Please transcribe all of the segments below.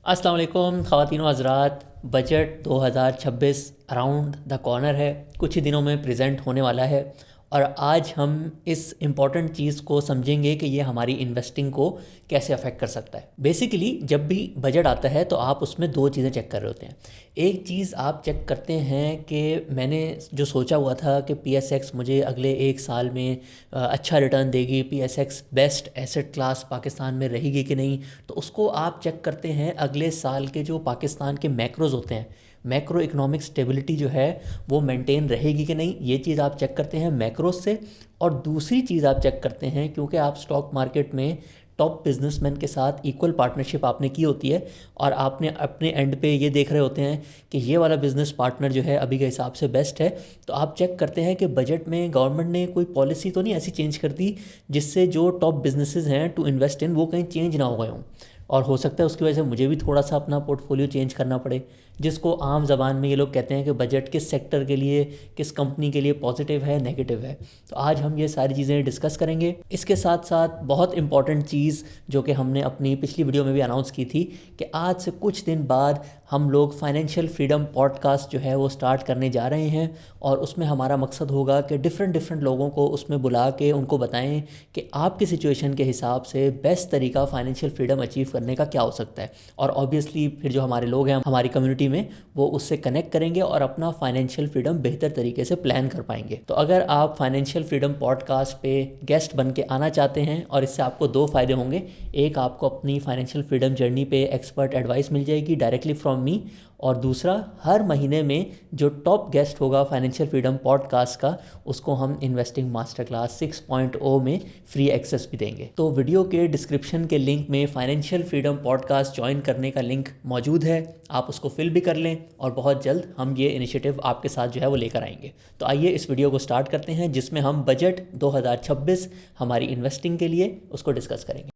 अस्सलाम वालेकुम ख़वातीन व हज़रात। बजट 2026 अराउंड द कॉर्नर है, कुछ ही दिनों में प्रेजेंट होने वाला है। और आज हम इस इम्पॉर्टेंट चीज़ को समझेंगे कि ये हमारी इन्वेस्टिंग को कैसे अफेक्ट कर सकता है। बेसिकली जब भी बजट आता है तो आप उसमें दो चीज़ें चेक कर रहे होते हैं। एक चीज़ आप चेक करते हैं कि मैंने जो सोचा हुआ था कि PSX मुझे अगले एक साल में अच्छा रिटर्न देगी, PSX best asset class Pakistan में रहेगी कि नहीं। तो उसको आप चेक करते हैं अगले साल के जो पाकिस्तान के मैक्रोज होते हैं, मैक्रो इकोनॉमिक स्टेबिलिटी जो है वो मेंटेन रहेगी कि नहीं, ये चीज़ आप चेक करते हैं मैक्रोज से। और दूसरी चीज़ आप चेक करते हैं, क्योंकि आप स्टॉक मार्केट में टॉप बिजनेसमैन के साथ इक्वल पार्टनरशिप आपने की होती है और आपने अपने एंड पे ये देख रहे होते हैं कि ये वाला बिज़नेस पार्टनर जो है अभी के हिसाब से बेस्ट है। तो आप चेक करते हैं कि बजट में गवर्नमेंट ने कोई पॉलिसी तो नहीं ऐसी चेंज कर दी जिससे जो टॉप बिजनेसेस हैं टू इन्वेस्ट इन वो कहीं चेंज ना हो गए हों। और हो सकता है उसकी वजह से मुझे भी थोड़ा सा अपना पोर्टफोलियो चेंज करना पड़े, जिसको आम ज़बान में ये लोग कहते हैं कि बजट किस सेक्टर के लिए, किस कंपनी के लिए पॉजिटिव है, नेगेटिव है। तो आज हम ये सारी चीज़ें डिस्कस करेंगे। इसके साथ साथ बहुत इंपॉर्टेंट चीज़ जो कि हमने अपनी पिछली वीडियो में भी अनाउंस की थी कि आज से कुछ दिन बाद हम लोग फाइनेंशियल फ्रीडम पॉडकास्ट जो है वो स्टार्ट करने जा रहे हैं। और उसमें हमारा मकसद होगा कि डिफरेंट लोगों को उसमें बुला के उनको बताएं कि आपकी सिचुएशन के हिसाब से बेस्ट तरीका फाइनेंशियल फ्रीडम अचीव करने का क्या हो सकता है। और ऑब्वियसली फिर जो हमारे लोग हैं हमारी कम्युनिटी में वो उससे कनेक्ट करेंगे और अपना फाइनेंशियल फ्रीडम बेहतर तरीके से प्लान कर पाएंगे। तो अगर आप फाइनेंशियल फ्रीडम पॉडकास्ट पे गेस्ट बन के आना चाहते हैं, और इससे आपको दो फ़ायदे होंगे। एक, आपको अपनी फाइनेंशियल फ्रीडम जर्नी पे एक्सपर्ट एडवाइस मिल जाएगी डायरेक्टली फ्रॉम मी। और दूसरा, हर महीने में जो टॉप गेस्ट होगा फाइनेंशियल फ्रीडम पॉडकास्ट का, उसको हम इन्वेस्टिंग मास्टर क्लास 6.0 में फ्री एक्सेस भी देंगे। तो वीडियो के डिस्क्रिप्शन के लिंक में फाइनेंशियल फ्रीडम पॉडकास्ट ज्वाइन करने का लिंक मौजूद है, आप उसको फिल भी कर लें और बहुत जल्द हम ये इनिशिएटिव आपके साथ जो है वो लेकर आएंगे। तो आइए इस वीडियो को स्टार्ट करते हैं, जिसमें हम बजट 2026 हमारी इन्वेस्टिंग के लिए उसको डिस्कस करेंगे।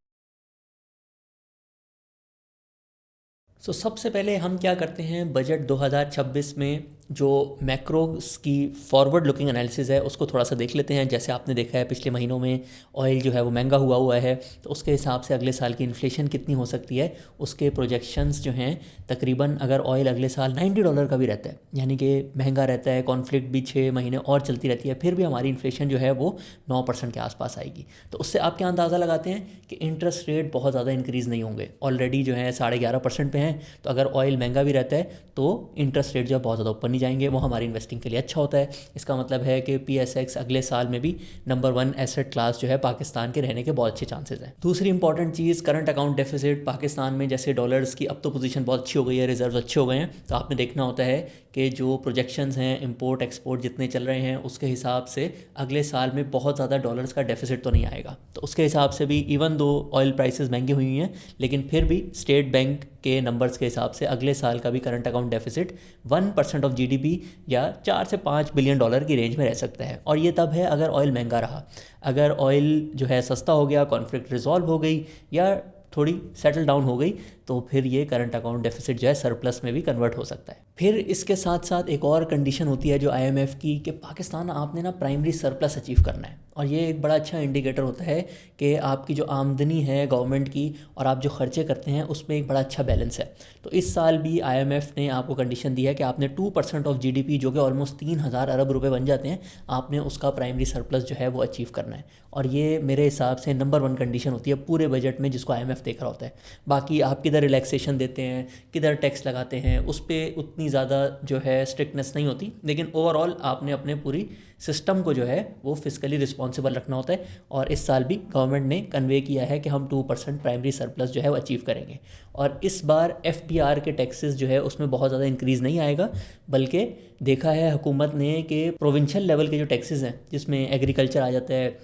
सबसे पहले हम क्या करते हैं, बजट 2026 में जो मैक्रोस की फॉरवर्ड लुकिंग एनालिसिस है उसको थोड़ा सा देख लेते हैं। जैसे आपने देखा है पिछले महीनों में ऑयल जो है वो महंगा हुआ है, तो उसके हिसाब से अगले साल की इन्फ्लेशन कितनी हो सकती है उसके प्रोजेक्शंस जो हैं, तकरीबन अगर ऑयल अगले साल $90 का भी रहता है, यानी कि महंगा रहता है, कॉन्फ्लिक्ट भी 6 महीने और चलती रहती है, फिर भी हमारी इन्फ्लेशन जो है वो 9% के आसपास आएगी। तो उससे आप क्या अंदाज़ा लगाते हैं कि इंटरेस्ट रेट बहुत ज़्यादा इंक्रीज़ नहीं होंगे, ऑलरेडी जो है 11.5% पे हैं। तो अगर ऑयल महंगा भी रहता है तो इंटरेस्ट रेट जो बहुत ज़्यादा ऊपर नहीं जाएंगे, वो हमारी इन्वेस्टिंग के लिए अच्छा होता है। इसका मतलब है कि PSX अगले साल में भी नंबर 1 एसेट क्लास जो है पाकिस्तान के रहने के बहुत अच्छे चांसेस हैं। दूसरी इंपॉर्टेंट चीज़, करंट अकाउंट डेफिसिट पाकिस्तान में, जैसे डॉलर्स की अब तो पोजीशन बहुत अच्छी हो गई है, रिजर्व अच्छे हो गए हैं, तो आपने देखना होता है कि जो प्रोजेक्शंस हैं इंपोर्ट एक्सपोर्ट जितने चल रहे हैं उसके हिसाब से अगले साल में बहुत ज़्यादा डॉलर्स का डेफिसिट तो नहीं आएगा। तो उसके हिसाब से भी इवन दो ऑयल प्राइसेस महंगी हुई हैं, लेकिन फिर भी स्टेट बैंक के नंबर्स के हिसाब से अगले साल का भी current account deficit 1% of GDP या 4 से 5 बिलियन डॉलर की रेंज में रह सकता है। और ये तब है अगर ऑयल महंगा रहा। अगर ऑयल जो है सस्ता हो गया, कॉन्फ्लिक्ट रिजॉल्व हो गई या थोड़ी सेटल डाउन हो गई, तो फिर ये करंट अकाउंट डेफिसिट जो है सरप्लस में भी कन्वर्ट हो सकता है। फिर इसके साथ साथ एक और कंडीशन होती है जो IMF की, कि पाकिस्तान आपने ना प्राइमरी सरप्लस अचीव करना है। और ये एक बड़ा अच्छा इंडिकेटर होता है कि आपकी जो आमदनी है गवर्नमेंट की और आप जो खर्चे करते हैं उसमें एक बड़ा अच्छा बैलेंस है। तो इस साल भी IMF ने आपको कंडीशन दी है कि आपने 2% ऑफ GDP जो कि ऑलमोस्ट 3,000 अरब रुपए बन जाते हैं, आपने उसका प्राइमरी सरप्लस जो है वो अचीव करना है। और ये मेरे हिसाब से नंबर 1 कंडीशन होती है पूरे बजट में, जिसको IMF देख रहा होता है। बाकी आप किधर रिलैक्सेशन देते हैं, किधर टैक्स लगाते हैं, उस पर उतनी ज़्यादा जो है स्ट्रिक्टनेस नहीं होती, लेकिन ओवरऑल आपने अपने पूरी सिस्टम को जो है वो फिजिकली रिस्पॉन्सिबल रखना होता है। और इस साल भी गवर्नमेंट ने कन्वे किया है कि हम 2% प्राइमरी सरप्लस जो है वो अचीव करेंगे। और इस बार FBR के टैक्सेस जो है उसमें बहुत ज़्यादा इंक्रीज़ नहीं आएगा, बल्कि देखा है हुकूमत ने कि प्रोविंशियल लेवल के जो टैक्सेस हैं, जिसमें एग्रीकल्चर आ जाता है,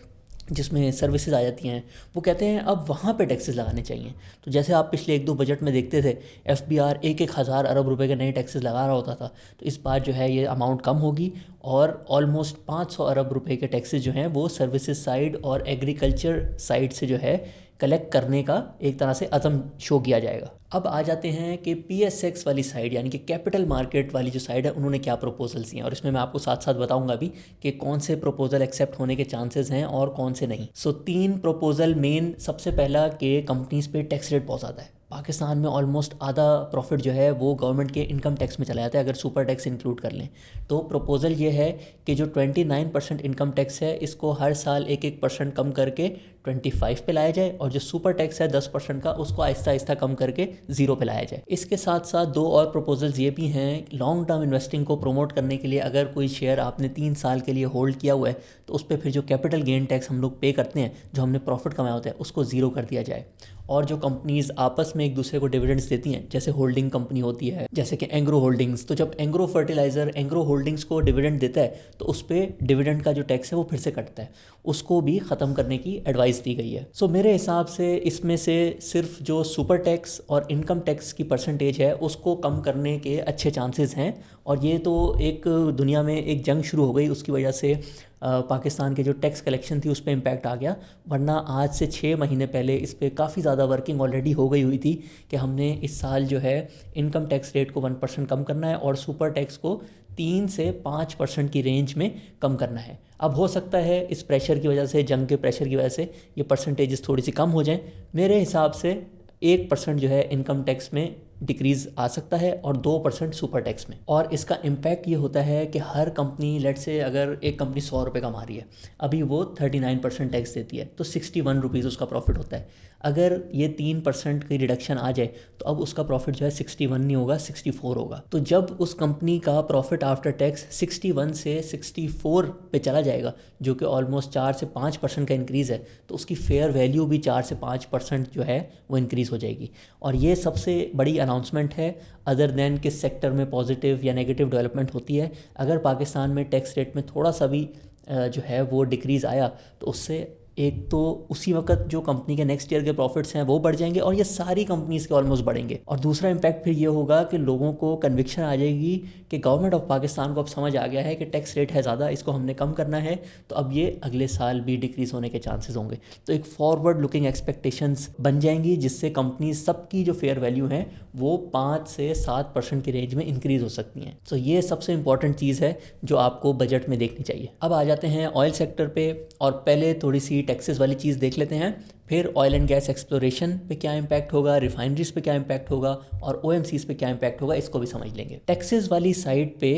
जिसमें सर्विसेज आ जाती हैं, वो कहते हैं अब वहाँ पे टैक्सेस लगाने चाहिए। तो जैसे आप पिछले 1-2 बजट में देखते थे FBR 1-1 हज़ार अरब रुपए के नए टैक्सेस लगा रहा होता था, तो इस बार जो है ये अमाउंट कम होगी और ऑलमोस्ट 500 अरब रुपए के टैक्सेस जो हैं वो सर्विसेज साइड और एग्रीकल्चर साइड से जो है कलेक्ट करने का एक तरह से अज़म शो किया जाएगा। अब आ जाते हैं कि PSX वाली साइड, यानी कि कैपिटल मार्केट वाली जो साइड है, उन्होंने क्या प्रपोजल्स दिए हैं। और इसमें मैं आपको साथ साथ बताऊंगा भी कि कौन से प्रपोजल एक्सेप्ट होने के चांसेस हैं और कौन से नहीं। 3 प्रपोजल मेन। सबसे पहला कि कंपनीज पे टैक्स रेट बहुत ज़्यादा है, पाकिस्तान में ऑलमोस्ट आधा प्रॉफिट जो है वो गवर्नमेंट के इनकम टैक्स में चला जाता है अगर सुपर टैक्स इंक्लूड कर लें। तो प्रपोजल ये है कि जो 29% इनकम टैक्स है इसको हर साल 1% कम करके 25 पे लाया जाए, और जो सुपर टैक्स है 10% का उसको आहिस्ता आहिस्ता कम करके 0 पे लाया जाए। इसके साथ साथ दो और प्रपोजल्स ये भी हैं, लॉन्ग टर्म इन्वेस्टिंग को प्रमोट करने के लिए अगर कोई शेयर आपने 3 साल के लिए होल्ड किया हुआ है तो उस पर फिर जो कैपिटल गेन टैक्स हम लोग पे करते हैं, जो हमने प्रॉफिट कमाया होता है, उसको 0 कर दिया जाए। और जो कंपनीज आपस में एक दूसरे को डिविडेंड्स देती हैं, जैसे होल्डिंग कंपनी होती है जैसे कि एंग्रो होल्डिंग्स, तो जब एंग्रो फर्टिलाइज़र एंग्रो होल्डिंग्स को डिविडेंड देता है तो उस पर डिविडेंड का जो टैक्स है वो फिर से कटता है, उसको भी ख़त्म करने की एडवाइस दी गई है। सो मेरे हिसाब से इसमें से सिर्फ जो सुपर टैक्स और इनकम टैक्स की परसेंटेज है उसको कम करने के अच्छे चांसेस हैं। और ये तो एक दुनिया में एक जंग शुरू हो गई, उसकी वजह से पाकिस्तान के जो टैक्स कलेक्शन थी उस पर इम्पैक्ट आ गया, वरना आज से 6 महीने पहले इस पर काफ़ी ज़्यादा वर्किंग ऑलरेडी हो गई हुई थी कि हमने इस साल जो है इनकम टैक्स रेट को 1% कम करना है और सुपर टैक्स को 3 से 5% की रेंज में कम करना है। अब हो सकता है इस प्रेशर की वजह से, जंग के प्रेशर की वजह से ये परसेंटेजेस थोड़ी सी कम हो जाएं। मेरे हिसाब से 1% जो है इनकम टैक्स में डिक्रीज़ आ सकता है और 2% सुपर टैक्स में। और इसका इम्पैक्ट ये होता है कि हर कंपनी, लेट से अगर एक कंपनी 100 रुपये कमा रही है, अभी वो 39% टैक्स देती है तो 61 रुपीज़ उसका प्रॉफिट होता है। अगर ये 3% की रिडक्शन आ जाए तो अब उसका प्रॉफिट जो है 61 नहीं होगा, 64 होगा। तो जब उस कंपनी का प्रॉफिट आफ्टर टैक्स 61 से 64 पे चला जाएगा, जो कि ऑलमोस्ट 4 से 5% का इंक्रीज़ है, तो उसकी फेयर वैल्यू भी 4 से 5% जो है वो इंक्रीज़ हो जाएगी। और ये सबसे बड़ी अनाउंसमेंट है अदर दैन किस सेक्टर में पॉजिटिव या नेगेटिव डेवलपमेंट होती है। अगर पाकिस्तान में टैक्स रेट में थोड़ा सा भी जो है वो डिक्रीज़ आया तो उससे एक तो उसी वक्त जो कंपनी के नेक्स्ट ईयर के प्रॉफिट्स हैं वो बढ़ जाएंगे और ये सारी कंपनीज के ऑलमोस्ट बढ़ेंगे। और दूसरा इम्पैक्ट फिर ये होगा कि लोगों को कन्विक्शन आ जाएगी कि गवर्नमेंट ऑफ पाकिस्तान को अब समझ आ गया है कि टैक्स रेट है ज़्यादा, इसको हमने कम करना है, तो अब ये अगले साल भी डिक्रीज़ होने के चांसेस होंगे। तो एक फॉरवर्ड लुकिंग एक्सपेक्टेशंस बन जाएंगी जिससे कंपनी सबकी जो फेयर वैल्यू है वो 5 से 7% की रेंज में इंक्रीज़ हो सकती हैं। तो ये सबसे इंपॉर्टेंट चीज़ है जो आपको बजट में देखनी चाहिए। अब आ जाते हैं ऑयल सेक्टर पे, और पहले थोड़ी सी टैक्सेस वाली चीज़ देख लेते हैं, फिर ऑयल एंड गैस एक्सप्लोरेशन पे क्या इम्पैक्ट होगा, रिफाइनरीज पे क्या इम्पैक्ट होगा और ओएमसीज पे क्या इम्पैक्ट होगा, इसको भी समझ लेंगे। टैक्सेस वाली साइड पे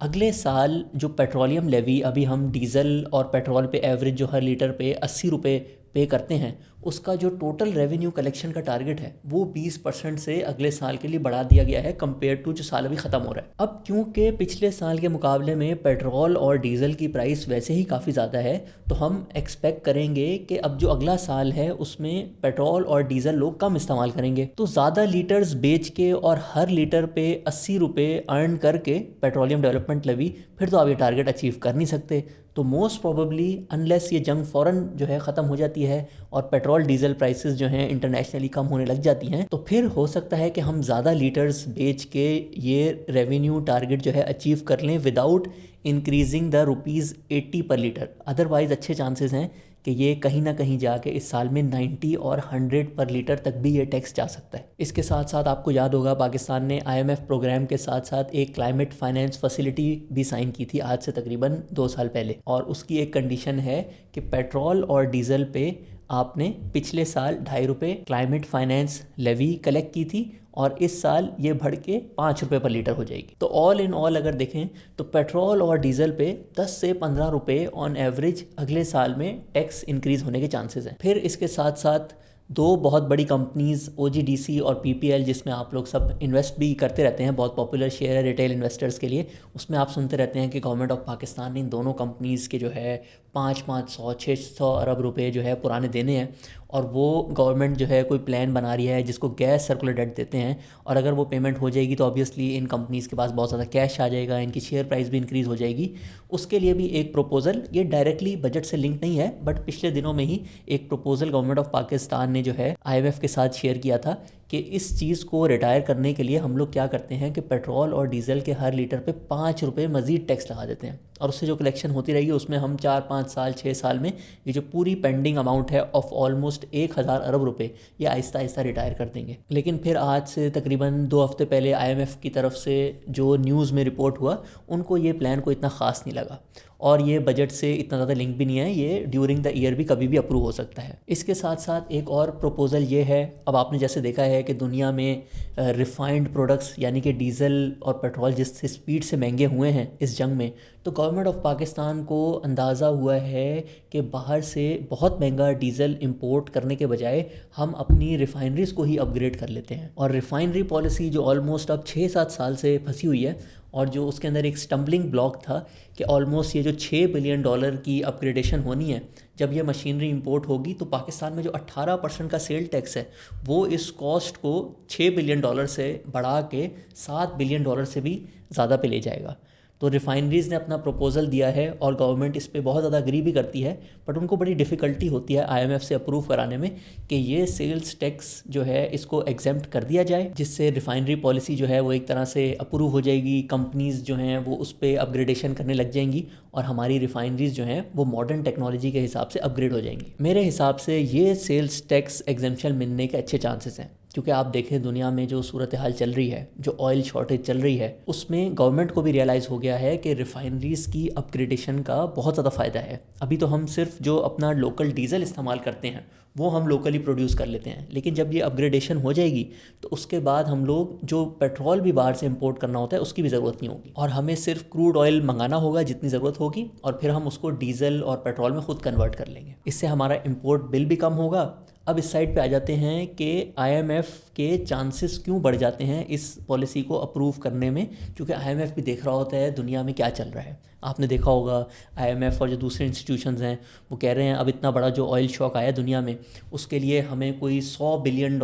अगले साल जो पेट्रोलियम लेवी, अभी हम डीजल और पेट्रोल पे एवरेज जो हर लीटर पे 80 रुपये पे करते हैं, उसका जो टोटल रेवेन्यू कलेक्शन का टारगेट है वो 20% से अगले साल के लिए बढ़ा दिया गया है कंपेयर टू जो साल अभी ख़त्म हो रहा है। अब क्योंकि पिछले साल के मुकाबले में पेट्रोल और डीजल की प्राइस वैसे ही काफ़ी ज़्यादा है, तो हम एक्सपेक्ट करेंगे कि अब जो अगला साल है उसमें पेट्रोल और डीजल लोग कम इस्तेमाल करेंगे, तो ज़्यादा लीटर्स बेच के और हर लीटर पे 80 रुपये अर्न करके पेट्रोलियम डेवलपमेंट लेवी फिर तो आप ये टारगेट अचीव कर नहीं सकते। तो मोस्ट प्रोबेबली अनलेस ये जंग फ़ौरन जो है ख़त्म हो जाती है और पेट्रोल डीजल प्राइसेस जो हैं इंटरनेशनली कम होने लग जाती हैं, तो फिर हो सकता है कि हम ज़्यादा लीटर्स बेच के ये रेवेन्यू टारगेट जो है अचीव कर लें विदाउट इंक्रीजिंग द ₹80 पर लीटर। अदरवाइज़ अच्छे चांसेस हैं कि ये कहीं ना कहीं जाके इस साल में 90 और 100 पर लीटर तक भी ये टैक्स जा सकता है। इसके साथ साथ आपको याद होगा पाकिस्तान ने IMF प्रोग्राम के साथ साथ एक क्लाइमेट फाइनेंस फैसिलिटी भी साइन की थी आज से तकरीबन 2 साल पहले, और उसकी एक कंडीशन है कि पेट्रोल और डीजल पे आपने पिछले साल 2.5 रुपये क्लाइमेट फाइनेंस लेवी कलेक्ट की थी और इस साल ये बढ़ के 5 रुपये पर लीटर हो जाएगी। तो ऑल इन ऑल अगर देखें तो पेट्रोल और डीजल पे 10 से 15 रुपये ऑन एवरेज अगले साल में टैक्स इंक्रीज़ होने के चांसेस हैं। फिर इसके साथ साथ दो बहुत बड़ी कंपनीज OGDC और PPL, जिसमें आप लोग सब इन्वेस्ट भी करते रहते हैं, बहुत पॉपुलर शेयर है रिटेल इन्वेस्टर्स के लिए, उसमें आप सुनते रहते हैं कि गवर्नमेंट ऑफ पाकिस्तान ने इन दोनों कंपनीज़ के जो है 500-600 अरब रुपए जो है पुराने देने हैं, और वो गवर्नमेंट जो है कोई प्लान बना रही है जिसको गैस सर्कुलर डेट देते हैं, और अगर वो पेमेंट हो जाएगी तो ऑब्वियसली इन कंपनीज़ के पास बहुत ज़्यादा कैश आ जाएगा, इनकी शेयर प्राइस भी इंक्रीज़ हो जाएगी। उसके लिए भी एक प्रपोज़ल, ये डायरेक्टली बजट से लिंक नहीं है, बट पिछले दिनों में ही एक प्रपोज़ल गवर्नमेंट ऑफ पाकिस्तान ने जो है IMF के साथ शेयर किया था कि इस चीज़ को रिटायर करने के लिए हम लोग क्या करते हैं कि पेट्रोल और डीजल के हर लीटर पे 5 रुपये मज़ीद टैक्स लगा देते हैं, और उससे जो कलेक्शन होती रहेगी उसमें हम 4-5 साल 6 साल में ये जो पूरी पेंडिंग अमाउंट है ऑफ ऑलमोस्ट 1000 अरब रुपए ये आहिस्ता आहिस्ता रिटायर कर देंगे। लेकिन फिर आज से तकरीबन 2 हफ्ते पहले IMF की तरफ से जो न्यूज़ में रिपोर्ट हुआ, उनको ये प्लान को इतना ख़ास नहीं लगा और ये बजट से इतना ज़्यादा लिंक भी नहीं है, ये ड्यूरिंग द ईयर भी कभी भी अप्रूव हो सकता है। इसके साथ साथ एक और प्रपोज़ल ये है, अब आपने जैसे देखा है है कि दुनिया में रिफाइंड प्रोडक्ट्स यानी कि डीज़ल और पेट्रोल जिस स्पीड से महंगे हुए हैं इस जंग में, तो गवर्नमेंट ऑफ पाकिस्तान को अंदाज़ा हुआ है कि बाहर से बहुत महंगा डीज़ल इंपोर्ट करने के बजाय हम अपनी रिफाइनरीज़ को ही अपग्रेड कर लेते हैं। और रिफाइनरी पॉलिसी जो ऑलमोस्ट अब 6-7 साल से फंसी हुई है, और जो उसके अंदर एक स्टम्बलिंग ब्लॉक था कि ऑलमोस्ट ये जो $6 बिलियन की अपग्रेडेशन होनी है, जब ये मशीनरी इंपोर्ट होगी तो पाकिस्तान में जो 18% का सेल टैक्स है वो इस कॉस्ट को $6 बिलियन से बढ़ा के $7 बिलियन से भी ज़्यादा पे ले जाएगा। तो रिफाइनरीज़ ने अपना प्रपोज़ल दिया है और गवर्नमेंट इस पे बहुत ज़्यादा एग्री भी करती है, बट उनको बड़ी डिफ़िकल्टी होती है आईएमएफ से अप्रूव कराने में कि ये सेल्स टैक्स जो है इसको एग्जेम्प्ट कर दिया जाए, जिससे रिफाइनरी पॉलिसी जो है वो एक तरह से अप्रूव हो जाएगी, कंपनीज़ जो हैं वो उस पर अपग्रेडेशन करने लग जाएंगी और हमारी रिफाइनरीज़ जो हैं वो मॉडर्न टेक्नोलॉजी के हिसाब से अपग्रेड हो जाएंगी। मेरे हिसाब से ये सेल्स टैक्स एग्जेम्पशन मिलने के अच्छे चांसेस हैं, क्योंकि आप देखें दुनिया में जो सूरत हाल चल रही है, जो ऑयल शॉर्टेज चल रही है, उसमें गवर्नमेंट को भी रियलाइज़ हो गया है कि रिफाइनरीज़ की अपग्रेडेशन का बहुत ज़्यादा फ़ायदा है। अभी तो हम सिर्फ जो अपना लोकल डीजल इस्तेमाल करते हैं वो हम लोकली प्रोड्यूस कर लेते हैं, लेकिन जब ये अपग्रेडेशन हो जाएगी तो उसके बाद हम लोग जो पेट्रोल भी बाहर से इंपोर्ट करना होता है उसकी भी ज़रूरत नहीं होगी, और हमें सिर्फ क्रूड ऑयल मंगाना होगा जितनी ज़रूरत होगी, और फिर हम उसको डीजल और पेट्रोल में ख़ुद कन्वर्ट कर लेंगे। इससे हमारा इंपोर्ट बिल भी कम होगा। अब इस साइड पे आ जाते हैं कि आईएमएफ के चांसेस क्यों बढ़ जाते हैं इस पॉलिसी को अप्रूव करने में, क्योंकि आईएमएफ भी देख रहा होता है दुनिया में क्या चल रहा है। आपने देखा होगा आईएमएफ और जो दूसरे इंस्टीट्यूशंस हैं वो कह रहे हैं अब इतना बड़ा जो ऑयल शॉक आया दुनिया में उसके लिए हमें कोई $100 बिलियन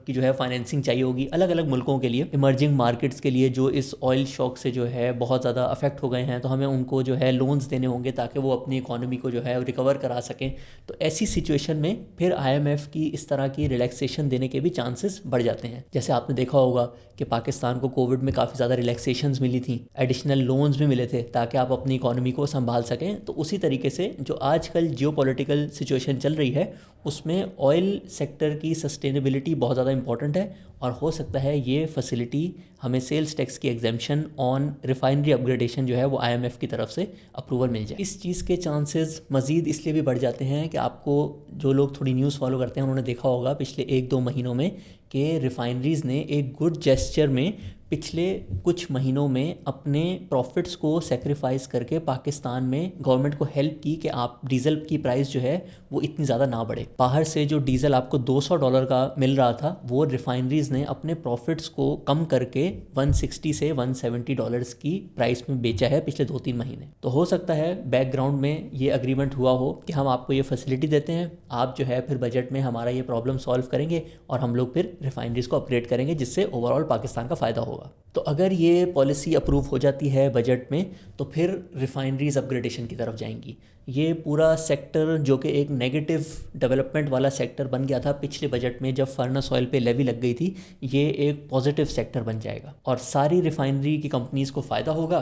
की जो है फाइनेंसिंग चाहिए होगी अलग अलग मुल्कों के लिए, इमर्जिंग मार्केट्स के लिए जो इस ऑयल शॉक से जो है बहुत ज़्यादा अफेक्ट हो गए हैं, तो हमें उनको जो है लोन्स देने होंगे ताकि वो अपनी इकॉनमी को जो है रिकवर करा सकें। तो ऐसी सिचुएशन में फिर आईएमएफ की इस तरह की रिलैक्सेशन देने के भी चांसेस बढ़ जाते हैं। जैसे आपने देखा होगा कि पाकिस्तान को कोविड में काफ़ी ज़्यादा रिलैक्सेशंस मिली थी, एडिशनल लोन्स भी मिले थे ताकि आप अपनी इकॉनमी को संभाल सकें। तो उसी तरीके से जो आजकल जियोपॉलिटिकल सिचुएशन चल रही है उसमें ऑयल सेक्टर की सस्टेनेबिलिटी बहुत ज़्यादा इंपॉर्टेंट है, और हो सकता है ये फैसिलिटी हमें सेल्स टैक्स की एग्जेम्पशन ऑन रिफाइनरी अपग्रेडेशन जो है वो आईएमएफ की तरफ से अप्रूवल मिल जाए। इस चीज़ के चांसेस मज़ीद इसलिए भी बढ़ जाते हैं कि आपको जो लोग थोड़ी न्यूज़ फॉलो करते हैं उन्होंने देखा होगा पिछले 1-2 महीनों में कि रिफाइनरीज़ ने एक गुड जेस्चर में पिछले कुछ महीनों में अपने प्रॉफिट्स को सेक्रीफाइस करके पाकिस्तान में गवर्नमेंट को हेल्प की कि आप डीज़ल की प्राइस जो है वो इतनी ज़्यादा ना बढ़े। बाहर से जो डीज़ल आपको $200 का मिल रहा था वो रिफाइनरीज़ ने अपने प्रॉफिट्स को कम करके $160 से $170 की प्राइस में बेचा है पिछले 2-3 महीने। तो हो सकता है बैकग्राउंड में ये अग्रीमेंट हुआ हो कि हम आपको ये फैसिलिटी देते हैं, आप जो है फिर बजट में हमारा ये प्रॉब्लम सॉल्व करेंगे और हम लोग फिर रिफाइनरीज़ को अपग्रेड करेंगे, जिससे ओवरऑल पाकिस्तान का फ़ायदा होगा। तो अगर ये पॉलिसी अप्रूव हो जाती है बजट में तो फिर रिफाइनरीज अपग्रेडेशन की तरफ जाएंगी। ये पूरा सेक्टर जो कि एक नेगेटिव डेवलपमेंट वाला सेक्टर बन गया था पिछले बजट में जब फर्नेस ऑयल पे लेवी लग गई थी, ये एक पॉजिटिव सेक्टर बन जाएगा और सारी रिफाइनरी की कंपनीज़ को फ़ायदा होगा।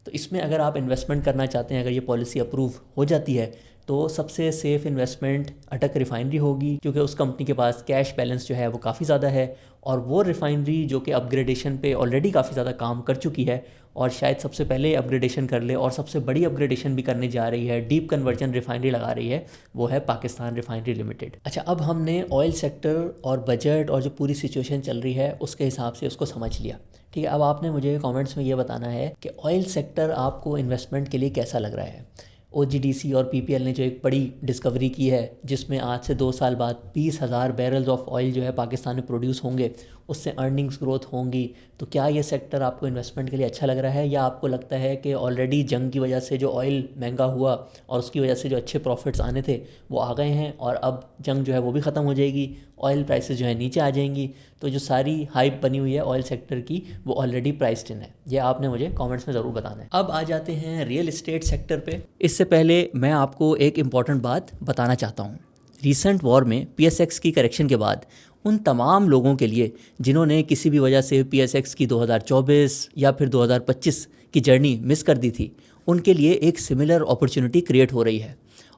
तो इसमें अगर आप इन्वेस्टमेंट करना चाहते हैं, अगर ये पॉलिसी अप्रूव हो जाती है तो सबसे सेफ़ इन्वेस्टमेंट अटक रिफाइनरी होगी, क्योंकि उस कंपनी के पास कैश बैलेंस जो है वो काफ़ी ज़्यादा है, और वो रिफाइनरी जो कि अपग्रेडेशन पे ऑलरेडी काफ़ी ज़्यादा काम कर चुकी है और शायद सबसे पहले अपग्रेडेशन कर ले और सबसे बड़ी अपग्रेडेशन भी करने जा रही है, डीप कन्वर्जन रिफाइनरी लगा रही है, वो है पाकिस्तान रिफाइनरी लिमिटेड। अच्छा, अब हमने ऑयल सेक्टर और बजट और जो पूरी सिचुएशन चल रही है उसके हिसाब से उसको समझ लिया। ठीक है, अब आपने मुझे कमेंट्स में ये बताना है कि ऑयल सेक्टर आपको इन्वेस्टमेंट के लिए कैसा लग रहा है। OGDC और PPL ने जो एक बड़ी डिस्कवरी की है जिसमें आज से 2 साल बाद 20,000 बैरल्स ऑफ ऑयल जो है पाकिस्तान में प्रोड्यूस होंगे, उससे अर्निंग्स ग्रोथ होंगी, तो क्या ये सेक्टर आपको इन्वेस्टमेंट के लिए अच्छा लग रहा है, या आपको लगता है कि ऑलरेडी जंग की वजह से जो ऑयल महंगा हुआ और उसकी वजह से जो अच्छे प्रॉफिट्स आने थे वो आ गए हैं और अब जंग जो है वो भी ख़त्म हो जाएगी, ऑयल प्राइसेस जो है नीचे आ जाएंगी, तो जो सारी हाइप बनी हुई है ऑयल सेक्टर की वो ऑलरेडी प्राइस्ड इन है। ये आपने मुझे कमेंट्स में ज़रूर बताना है। अब आ जाते हैं रियल इस्टेट सेक्टर पे। इससे पहले मैं आपको एक इम्पॉर्टेंट बात बताना चाहता हूँ। रीसेंट वॉर में PSX की करेक्शन के बाद उन तमाम लोगों के लिए जिन्होंने किसी भी वजह से PSX की 2024 या फिर 2025 की जर्नी मिस कर दी थी, उनके लिए एक सिमिलर अपॉर्चुनिटी क्रिएट हो रही है,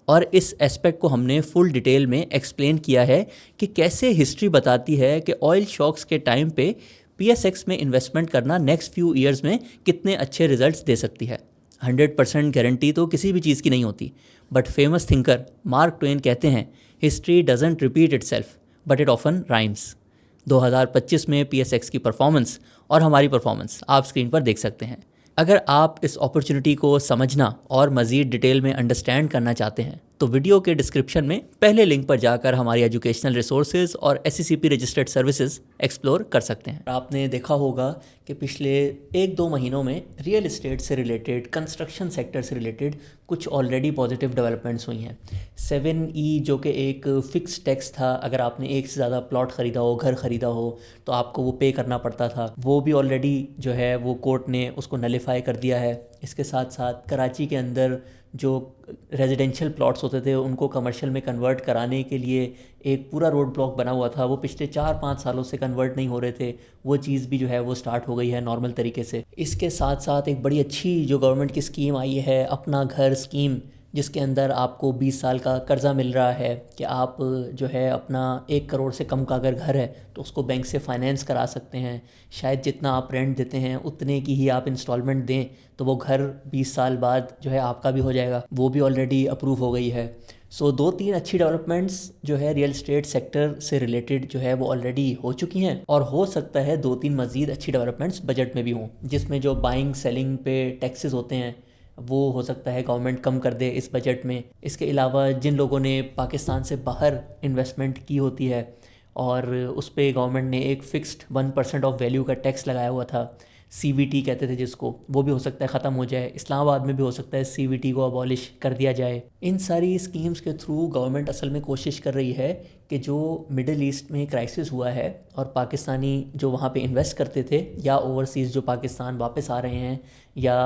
और इस एस्पेक्ट को हमने फुल डिटेल में एक्सप्लेन किया है कि कैसे हिस्ट्री बताती है कि ऑयल शॉक्स के टाइम पे PSX में इन्वेस्टमेंट करना नेक्स्ट फ्यू ईयर्स में कितने अच्छे रिजल्ट्स दे सकती है। 100% गारंटी तो किसी भी चीज़ की नहीं होती, but famous thinker mark Twain कहते हैं, history doesn't repeat itself but it often rhymes. 2025 में PSX की परफॉर्मेंस और हमारी परफॉर्मेंस आप स्क्रीन पर देख सकते हैं। अगर आप इस अपॉर्चुनिटी को समझना और मज़ीद डिटेल में अंडरस्टैंड करना चाहते हैं तो वीडियो के डिस्क्रिप्शन में पहले लिंक पर जाकर हमारी एजुकेशनल रिसोर्सेज और SCCP रजिस्टर्ड सर्विसेज एक्सप्लोर कर सकते हैं। आपने देखा होगा कि पिछले 1-2 महीनों में रियल एस्टेट से रिलेटेड, कंस्ट्रक्शन सेक्टर से रिलेटेड कुछ ऑलरेडी पॉजिटिव डेवलपमेंट्स हुई हैं। 7E जो कि एक फ़िक्स टैक्स था, अगर आपने एक से ज़्यादा प्लॉट ख़रीदा हो, घर ख़रीदा हो, तो आपको वो पे करना पड़ता था, वो भी ऑलरेडी जो है वो कोर्ट ने उसको नलीफाई कर दिया है। इसके साथ साथ कराची के अंदर जो रेजिडेंशियल प्लॉट्स होते थे उनको कमर्शियल में कन्वर्ट कराने के लिए एक पूरा रोड ब्लॉक बना हुआ था, वो पिछले 4-5 सालों से कन्वर्ट नहीं हो रहे थे, वो चीज़ भी जो है वो स्टार्ट हो गई है नॉर्मल तरीके से। इसके साथ साथ एक बड़ी अच्छी जो गवर्नमेंट की स्कीम आई है, अपना घर स्कीम, जिसके अंदर आपको 20 साल का कर्ज़ा मिल रहा है कि आप जो है अपना 1 करोड़ से कम का अगर घर है तो उसको बैंक से फ़ाइनेंस करा सकते हैं। शायद जितना आप रेंट देते हैं उतने की ही आप इंस्टॉलमेंट दें तो वो घर 20 साल बाद जो है आपका भी हो जाएगा, वो भी ऑलरेडी अप्रूव हो गई है। सो 2-3 अच्छी डेवलपमेंट्स जो है रियल एस्टेट सेक्टर से रिलेटेड जो है वो ऑलरेडी हो चुकी हैं और हो सकता है 2-3 मज़ीद अच्छी डेवलपमेंट्स बजट में भी हों, जिसमें जो बाइंग सेलिंग पे टैक्सेस होते हैं वो हो सकता है गवर्नमेंट कम कर दे इस बजट में। इसके अलावा जिन लोगों ने पाकिस्तान से बाहर इन्वेस्टमेंट की होती है और उस पर गवर्नमेंट ने एक फ़िक्स्ड 1% ऑफ वैल्यू का टैक्स लगाया हुआ था, CVT कहते थे जिसको, वो भी हो सकता है ख़त्म हो जाए। इस्लामाबाद में भी हो सकता है CVT को अबॉलिश कर दिया जाए। इन सारी स्कीम्स के थ्रू गवर्नमेंट असल में कोशिश कर रही है कि जो मिडिल ईस्ट में क्राइसिस हुआ है और पाकिस्तानी जो वहाँ पे इन्वेस्ट करते थे या ओवरसीज़ जो पाकिस्तान वापस आ रहे हैं या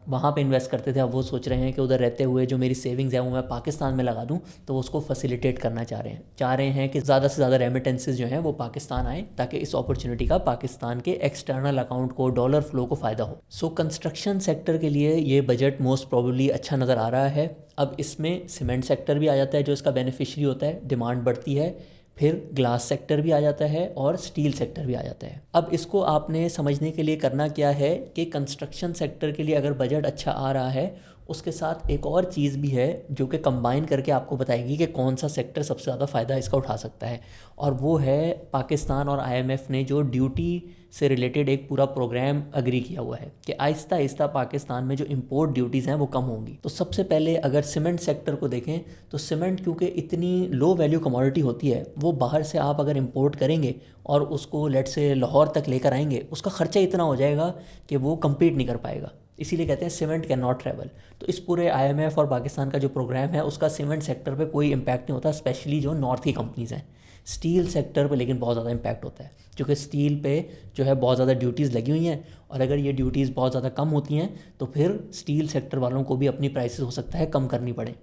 वहाँ पे इन्वेस्ट करते थे, अब वो सोच रहे हैं कि उधर रहते हुए जो मेरी सेविंग्स है वो मैं पाकिस्तान में लगा दूँ, तो उसको फैसिलिटेट करना चाह रहे हैं कि ज़्यादा से ज़्यादा रेमिटेंसेस जो हैं वो पाकिस्तान आए ताकि इस अपॉर्चुनिटी का पाकिस्तान के एक्सटर्नल अकाउंट को, डॉलर फ्लो को फ़ायदा हो। सो कंस्ट्रक्शन सेक्टर के लिए ये बजट मोस्ट प्रोबेबली अच्छा नज़र आ रहा है। अब इसमें सीमेंट सेक्टर भी आ जाता है जो इसका बेनिफिशियरी होता है, डिमांड बढ़ती है, फिर ग्लास सेक्टर भी आ जाता है और स्टील सेक्टर भी आ जाता है। अब इसको आपने समझने के लिए करना क्या है कि कंस्ट्रक्शन सेक्टर के लिए अगर बजट अच्छा आ रहा है, उसके साथ एक और चीज़ भी है जो कि कंबाइन करके आपको बताएगी कि कौन सा सेक्टर सबसे ज़्यादा फ़ायदा इसका उठा सकता है, और वो है पाकिस्तान और IMF ने जो ड्यूटी से रिलेटेड एक पूरा प्रोग्राम अग्री किया हुआ है कि आहिस्ता आहिस्ता पाकिस्तान में जो इंपोर्ट ड्यूटीज़ हैं वो कम होंगी। तो सबसे पहले अगर सीमेंट सेक्टर को देखें तो सीमेंट क्योंकि इतनी लो वैल्यू कमोडिटी होती है, वो बाहर से आप अगर इंपोर्ट करेंगे और उसको लेट से लाहौर तक लेकर आएंगे, उसका ख़र्चा इतना हो जाएगा कि वो कम्पीट नहीं कर पाएगा। इसीलिए कहते हैं सीमेंट कैन नॉट ट्रैवल। तो इस पूरे IMF और पाकिस्तान का जो प्रोग्राम है उसका सीमेंट सेक्टर पे कोई इम्पैक्ट नहीं होता, स्पेशली जो नॉर्थ की कंपनीज़ हैं। स्टील सेक्टर पे लेकिन बहुत ज़्यादा इम्पैक्ट होता है क्योंकि स्टील पे जो है बहुत ज़्यादा ड्यूटीज़ लगी हुई हैं, और अगर ये ड्यूटीज़ बहुत ज़्यादा कम होती हैं तो फिर स्टील सेक्टर वालों को भी अपनी प्राइसेस हो सकता है कम करनी पड़े।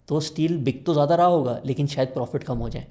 तो स्टील बिक तो ज़्यादा रहा होगा लेकिन शायद प्रॉफिट कम हो जाए,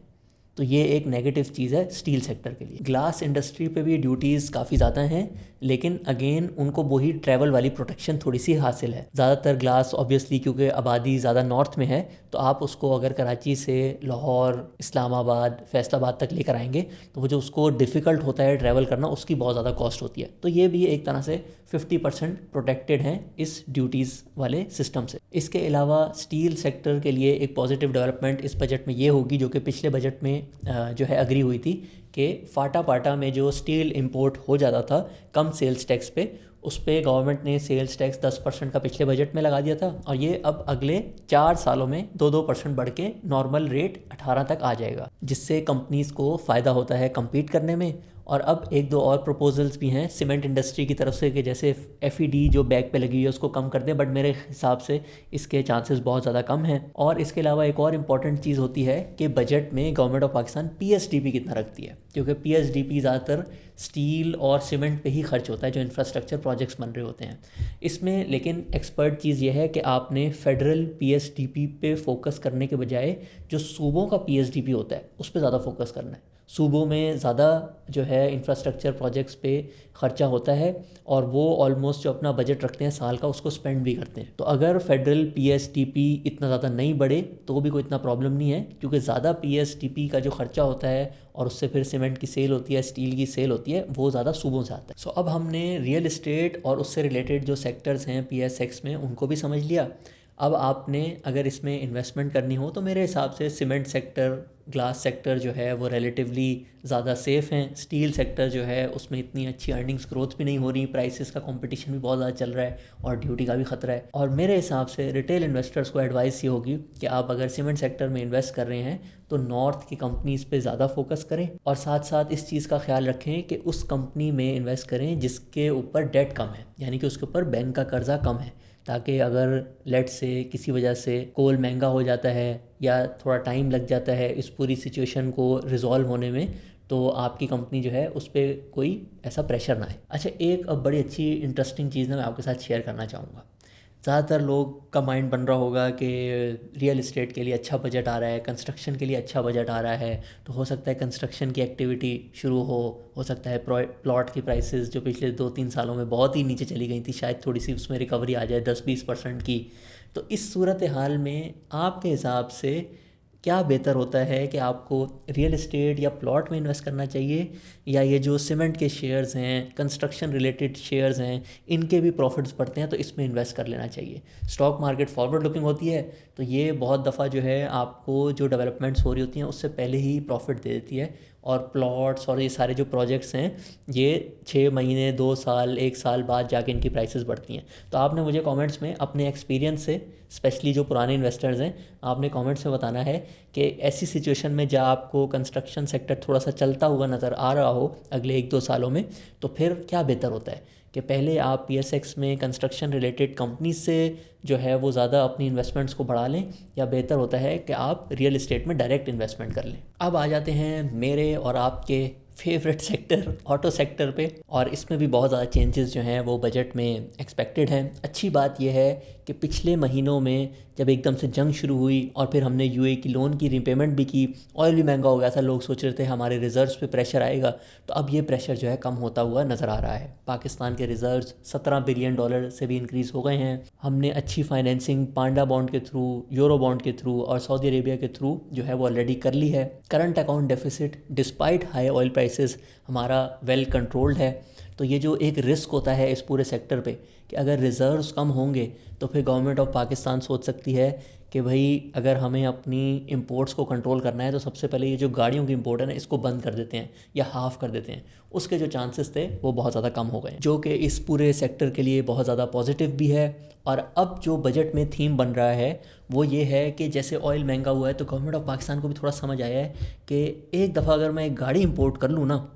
तो ये एक नेगेटिव चीज़ है स्टील सेक्टर के लिए। ग्लास इंडस्ट्री पे भी ड्यूटीज़ काफ़ी ज़्यादा हैं, लेकिन अगेन उनको वही ट्रैवल वाली प्रोटेक्शन थोड़ी सी हासिल है। ज़्यादातर ग्लास ऑब्वियसली क्योंकि आबादी ज़्यादा नॉर्थ में है, तो आप उसको अगर कराची से लाहौर, इस्लामाबाद, फैसलाबाद तक लेकर आएंगे तो वो जो उसको डिफ़िकल्ट होता है ट्रैवल करना, उसकी बहुत ज़्यादा कॉस्ट होती है। तो ये भी एक तरह से 50% प्रोटेक्टेड हैं इस ड्यूटीज़ वाले सिस्टम से। इसके अलावा स्टील सेक्टर के लिए एक पॉजिटिव डेवलपमेंट इस बजट में ये होगी जो कि पिछले बजट में जो है अग्री हुई थी कि फाटा पाटा में जो स्टील इंपोर्ट हो जाता था कम सेल्स टैक्स पे, उस पर गवर्नमेंट ने सेल्स टैक्स 10% का पिछले बजट में लगा दिया था, और ये अब अगले 4 सालों में 2-2% बढ़ के नॉर्मल रेट 18 तक आ जाएगा, जिससे कंपनीज़ को फ़ायदा होता है कम्पीट करने में। और अब 1-2 और प्रपोजल्स भी हैं सीमेंट इंडस्ट्री की तरफ से कि जैसे FED जो बैग पे लगी हुई है उसको कम कर दें, बट मेरे हिसाब से इसके चांसेस बहुत ज़्यादा कम हैं। और इसके अलावा एक और इम्पॉर्टेंट चीज़ होती है कि बजट में गवर्नमेंट ऑफ पाकिस्तान PSDP कितना रखती है, क्योंकि PSDP ज़्यादातर स्टील और सीमेंट पे ही खर्च होता है जो इंफ्रास्ट्रक्चर प्रोजेक्ट्स बन रहे होते हैं इसमें। लेकिन एक्सपर्ट चीज़ ये है कि आपने फेडरल PSDP पे फोकस करने के बजाय जो सूबों का PSDP होता है उस पर ज़्यादा फोकस करना है। सूबों में ज़्यादा जो है इंफ्रास्ट्रक्चर प्रोजेक्ट्स पे ख़र्चा होता है और वो ऑलमोस्ट जो अपना बजट रखते हैं साल का उसको स्पेंड भी करते हैं। तो अगर फेडरल PSDP इतना ज़्यादा नहीं बढ़े तो भी कोई इतना प्रॉब्लम नहीं है, क्योंकि ज़्यादा PSDP का जो ख़र्चा होता है और उससे फिर सीमेंट की सेल होती है, स्टील की सेल होती है, वो ज़्यादा सूबों से आता है। सो अब हमने रियल इस्टेट और उससे रिलेटेड जो सेक्टर्स हैं PSX में उनको भी समझ लिया। अब आपने अगर इसमें इन्वेस्टमेंट करनी हो तो मेरे हिसाब से सीमेंट सेक्टर ग्लास सेक्टर जो है वो रिलेटिवली ज़्यादा सेफ़ हैं, स्टील सेक्टर जो है उसमें इतनी अच्छी अर्निंग्स ग्रोथ भी नहीं हो रही, प्राइसेस का कंपटीशन भी बहुत ज़्यादा चल रहा है और ड्यूटी का भी ख़तरा है। और मेरे हिसाब से रिटेल इन्वेस्टर्स को एडवाइस ये होगी कि आप अगर सीमेंट सेक्टर में इन्वेस्ट कर रहे हैं तो नॉर्थ की कंपनीज़ पे ज़्यादा फोकस करें और साथ साथ इस चीज़ का ख्याल रखें कि उस कंपनी में इन्वेस्ट करें जिसके ऊपर डेट कम है, यानी कि उसके ऊपर बैंक का कर्जा कम है, ताकि अगर लेट से किसी वजह से कोल महंगा हो जाता है या थोड़ा टाइम लग जाता है इस पूरी सिचुएशन को रिजॉल्व होने में, तो आपकी कंपनी जो है उस पर कोई ऐसा प्रेशर ना आए। अच्छा, एक अब बड़ी अच्छी इंटरेस्टिंग चीज़ ना मैं आपके साथ शेयर करना चाहूँगा। ज़्यादातर लोग का माइंड बन रहा होगा कि रियल इस्टेट के लिए अच्छा बजट आ रहा है, कंस्ट्रक्शन के लिए अच्छा बजट आ रहा है, तो हो सकता है कंस्ट्रक्शन की एक्टिविटी शुरू हो सकता है प्लॉट की प्राइसेस जो पिछले 2-3 सालों में बहुत ही नीचे चली गई थी, शायद थोड़ी सी उसमें रिकवरी आ जाए 10-20% की। तो इस सूरत हाल में आपके हिसाब से क्या बेहतर होता है कि आपको रियल इस्टेट या प्लॉट में इन्वेस्ट करना चाहिए, या ये जो सीमेंट के शेयर्स हैं, कंस्ट्रक्शन रिलेटेड शेयर्स हैं, इनके भी प्रॉफिट्स बढ़ते हैं तो इसमें इन्वेस्ट कर लेना चाहिए। स्टॉक मार्केट फॉरवर्ड लुकिंग होती है तो ये बहुत दफ़ा जो है आपको जो डेवलपमेंट्स हो रही होती हैं उससे पहले ही प्रॉफिट दे देती है, और प्लॉट्स और ये सारे जो प्रोजेक्ट्स हैं ये 6 महीने 2 साल 1 साल बाद जाके इनकी प्राइसेस बढ़ती हैं। तो आपने मुझे कमेंट्स में अपने एक्सपीरियंस से, स्पेशली जो पुराने इन्वेस्टर्स हैं, आपने कमेंट्स में बताना है कि ऐसी सिचुएशन में जब आपको कंस्ट्रक्शन सेक्टर थोड़ा सा चलता हुआ नज़र आ रहा हो अगले 1-2 सालों में, तो फिर क्या बेहतर होता है कि पहले आप PSX में कंस्ट्रक्शन रिलेटेड कंपनीज से जो है वो ज़्यादा अपनी इन्वेस्टमेंट्स को बढ़ा लें, या बेहतर होता है कि आप रियल इस्टेट में डायरेक्ट इन्वेस्टमेंट कर लें। अब आ जाते हैं मेरे और आपके फेवरेट सेक्टर ऑटो सेक्टर पे, और इसमें भी बहुत ज़्यादा चेंजेस जो हैं वो बजट में एक्सपेक्टेड हैं। अच्छी बात यह है कि पिछले महीनों में जब एकदम से जंग शुरू हुई और फिर हमने UAE की लोन की रीपेमेंट भी की, ऑयल भी महंगा हो गया था, लोग सोच रहे थे हमारे रिज़र्व्स पे प्रेशर आएगा, तो अब ये प्रेशर जो है कम होता हुआ नज़र आ रहा है। पाकिस्तान के रिज़र्व्स $17 बिलियन से भी इंक्रीज़ हो गए हैं। हमने अच्छी फाइनेंसिंग पांडा बॉन्ड के थ्रू, यूरो बॉन्ड के थ्रू और सऊदी अरेबिया के थ्रू जो है वो ऑलरेडी कर ली है। Current account deficit despite high oil prices हमारा वेल कंट्रोल्ड है। तो ये जो एक रिस्क होता है इस पूरे सेक्टर पे कि अगर रिज़र्व्स कम होंगे तो फिर गवर्नमेंट ऑफ पाकिस्तान सोच सकती है कि भाई अगर हमें अपनी इंपोर्ट्स को कंट्रोल करना है तो सबसे पहले ये जो गाड़ियों की इंपोर्ट है ना इसको बंद कर देते हैं या हाफ़ कर देते हैं। उसके जो चांसेस थे वो बहुत ज़्यादा कम हो गए, जो कि इस पूरे सेक्टर के लिए बहुत ज़्यादा पॉजिटिव भी है। और अब जो बजट में थीम बन रहा है वो ये है कि जैसे ऑयल महंगा हुआ है तो गवर्नमेंट ऑफ पाकिस्तान को भी थोड़ा समझ आया है कि एक दफ़ा अगर मैं एक गाड़ी इंपोर्ट कर लूँ ना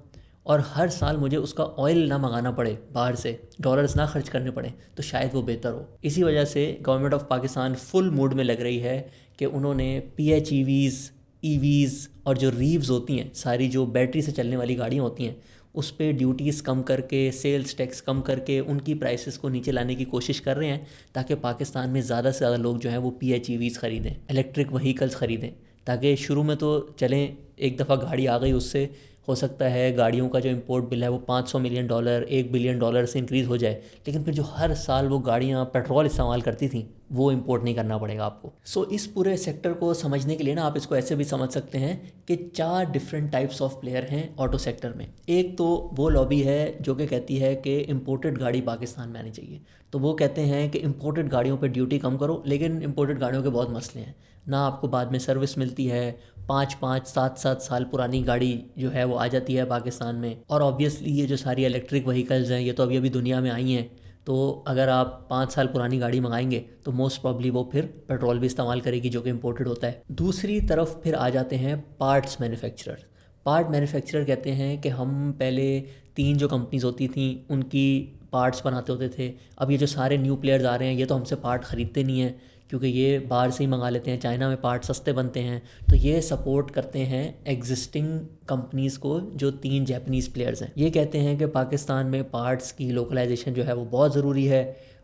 और हर साल मुझे उसका ऑयल ना मंगाना पड़े बाहर से, डॉलर्स ना खर्च करने पड़े, तो शायद वो बेहतर हो। इसी वजह से government of Pakistan full mood में लग रही है कि उन्होंने PHEVs, EVs और जो रीव्स होती हैं, सारी जो बैटरी से चलने वाली गाड़ियाँ होती हैं, उस पर ड्यूटीज़ कम करके, सेल्स टैक्स कम करके उनकी प्राइसेस को नीचे लाने की कोशिश कर रहे हैं, ताकि पाकिस्तान में ज़्यादा से ज़्यादा लोग जो हैं वो PHEVs ख़रीदें, इलेक्ट्रिक व्हीकल्स ख़रीदें, ताकि शुरू में तो चलें, एक दफ़ा गाड़ी आ गई उससे हो सकता है गाड़ियों का जो इंपोर्ट बिल है वो $500 मिलियन, $1 बिलियन से इंक्रीज़ हो जाए, लेकिन फिर जो हर साल वो गाड़ियाँ पेट्रोल इस्तेमाल करती थी वो इंपोर्ट नहीं करना पड़ेगा आपको। सो इस पूरे सेक्टर को समझने के लिए ना आप इसको ऐसे भी समझ सकते हैं कि 4 डिफरेंट टाइप्स ऑफ प्लेयर हैं ऑटो सेक्टर में। एक तो वो लॉबी है जो कि कहती है कि इंपोर्टेड गाड़ी पाकिस्तान में आनी चाहिए, तो वो कहते हैं कि इंपोर्टेड गाड़ियों पर ड्यूटी कम करो, लेकिन इंपोर्टेड गाड़ियों के बहुत मसले हैं, ना आपको बाद में सर्विस मिलती है, 5-5, 7-7 साल पुरानी गाड़ी जो है वो आ जाती है पाकिस्तान में। और ऑब्वियसली ये जो सारी इलेक्ट्रिक व्हीकल्स हैं ये तो अभी दुनिया में आई हैं, तो अगर आप 5 साल पुरानी गाड़ी मंगाएंगे तो मोस्ट प्रॉब्ली वो फिर पेट्रोल भी इस्तेमाल करेगी जो कि इम्पोर्टेड होता है। दूसरी तरफ फिर आ जाते हैं पार्ट्स मैन्युफैक्चरर। पार्ट मैन्युफैक्चरर कहते हैं कि हम पहले 3 जो कंपनीज होती थी उनकी पार्ट्स बनाते होते थे, अब ये जो सारे न्यू प्लेयर्स आ रहे हैं ये तो हमसे पार्ट ख़रीदते नहीं हैं क्योंकि ये बाहर से ही मंगा लेते हैं, चाइना में पार्ट सस्ते बनते हैं, तो ये सपोर्ट करते हैं एग्जिस्टिंग कंपनीज़ को जो 3 जापानीज़ प्लेयर्स हैं। ये कहते हैं कि पाकिस्तान में पार्ट्स की लोकलाइजेशन जो है वो बहुत ज़रूरी है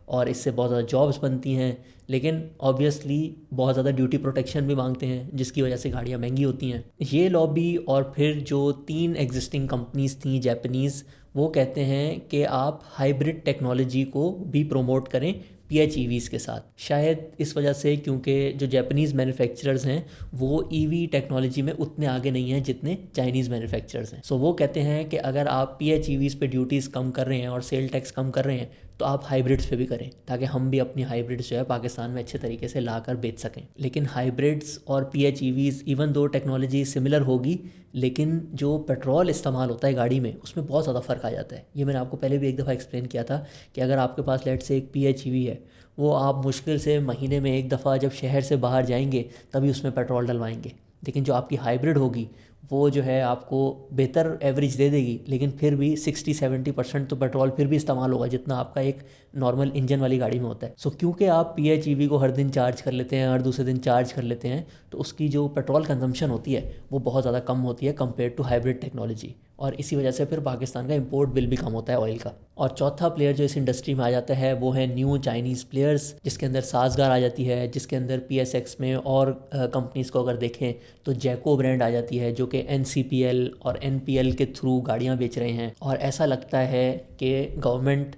और इससे बहुत ज़्यादा जॉब्स बनती हैं, लेकिन ऑब्वियसली बहुत ज़्यादा ड्यूटी प्रोटेक्शन भी मांगते हैं जिसकी वजह से गाड़ियाँ महंगी होती हैं। ये लॉबी और फिर जो 3 एग्जिस्टिंग कंपनीज़ थी जापानीज़, वो कहते हैं कि आप हाइब्रिड टेक्नोलॉजी को भी प्रोमोट करें PHEVs के साथ। शायद इस वजह से क्योंकि जो जापानीज़ मैन्युफैक्चरर्स हैं वो EV टेक्नोलॉजी में उतने आगे नहीं हैं जितने चाइनीज़ मैन्युफैक्चरर्स हैं। सो वो कहते हैं कि अगर आप PHEVs पे ड्यूटीज़ कम कर रहे हैं और सेल टैक्स कम कर रहे हैं तो आप हाइब्रिड्स पे भी करें, ताकि हम भी अपनी हाइब्रिड्स जो है पाकिस्तान में अच्छे तरीके से ला कर बेच सकें। लेकिन हाइब्रिड्स और PHEVs even though technology similar होगी, लेकिन जो पेट्रोल इस्तेमाल होता है गाड़ी में उसमें बहुत ज़्यादा फ़र्क आ जाता है। ये मैंने आपको पहले भी एक दफ़ा एक्सप्लेन किया था कि अगर आपके पास लेट से एक PHEV है, वो आप मुश्किल से महीने में एक दफ़ा जब शहर से बाहर जाएंगे तभी उसमें पेट्रोल डलवाएंगे। लेकिन जो आपकी हाइब्रिड होगी वो जो है आपको बेहतर एवरेज दे देगी, लेकिन फिर भी 60-70% तो पेट्रोल फिर भी इस्तेमाल होगा जितना आपका एक नॉर्मल इंजन वाली गाड़ी में होता है। सो क्योंकि आप PHEV को हर दिन चार्ज कर लेते हैं, हर दूसरे दिन चार्ज कर लेते हैं, तो उसकी जो पेट्रोल कंजम्पशन होती है वो बहुत ज़्यादा कम होती है कंपेयर टू हाइब्रिड टेक्नोलॉजी, और इसी वजह से फिर पाकिस्तान का इंपोर्ट बिल भी कम होता है ऑयल का। और चौथा प्लेयर जो इस इंडस्ट्री में आ जाता है वो है न्यू चाइनीज़ प्लेयर्स, जिसके अंदर साजगार आ जाती है, जिसके अंदर PSX में और कंपनीज़ को अगर देखें तो जैको ब्रांड आ जाती है जो कि NCPL और NPL के थ्रू गाड़ियाँ बेच रहे हैं। और ऐसा लगता है कि गवर्नमेंट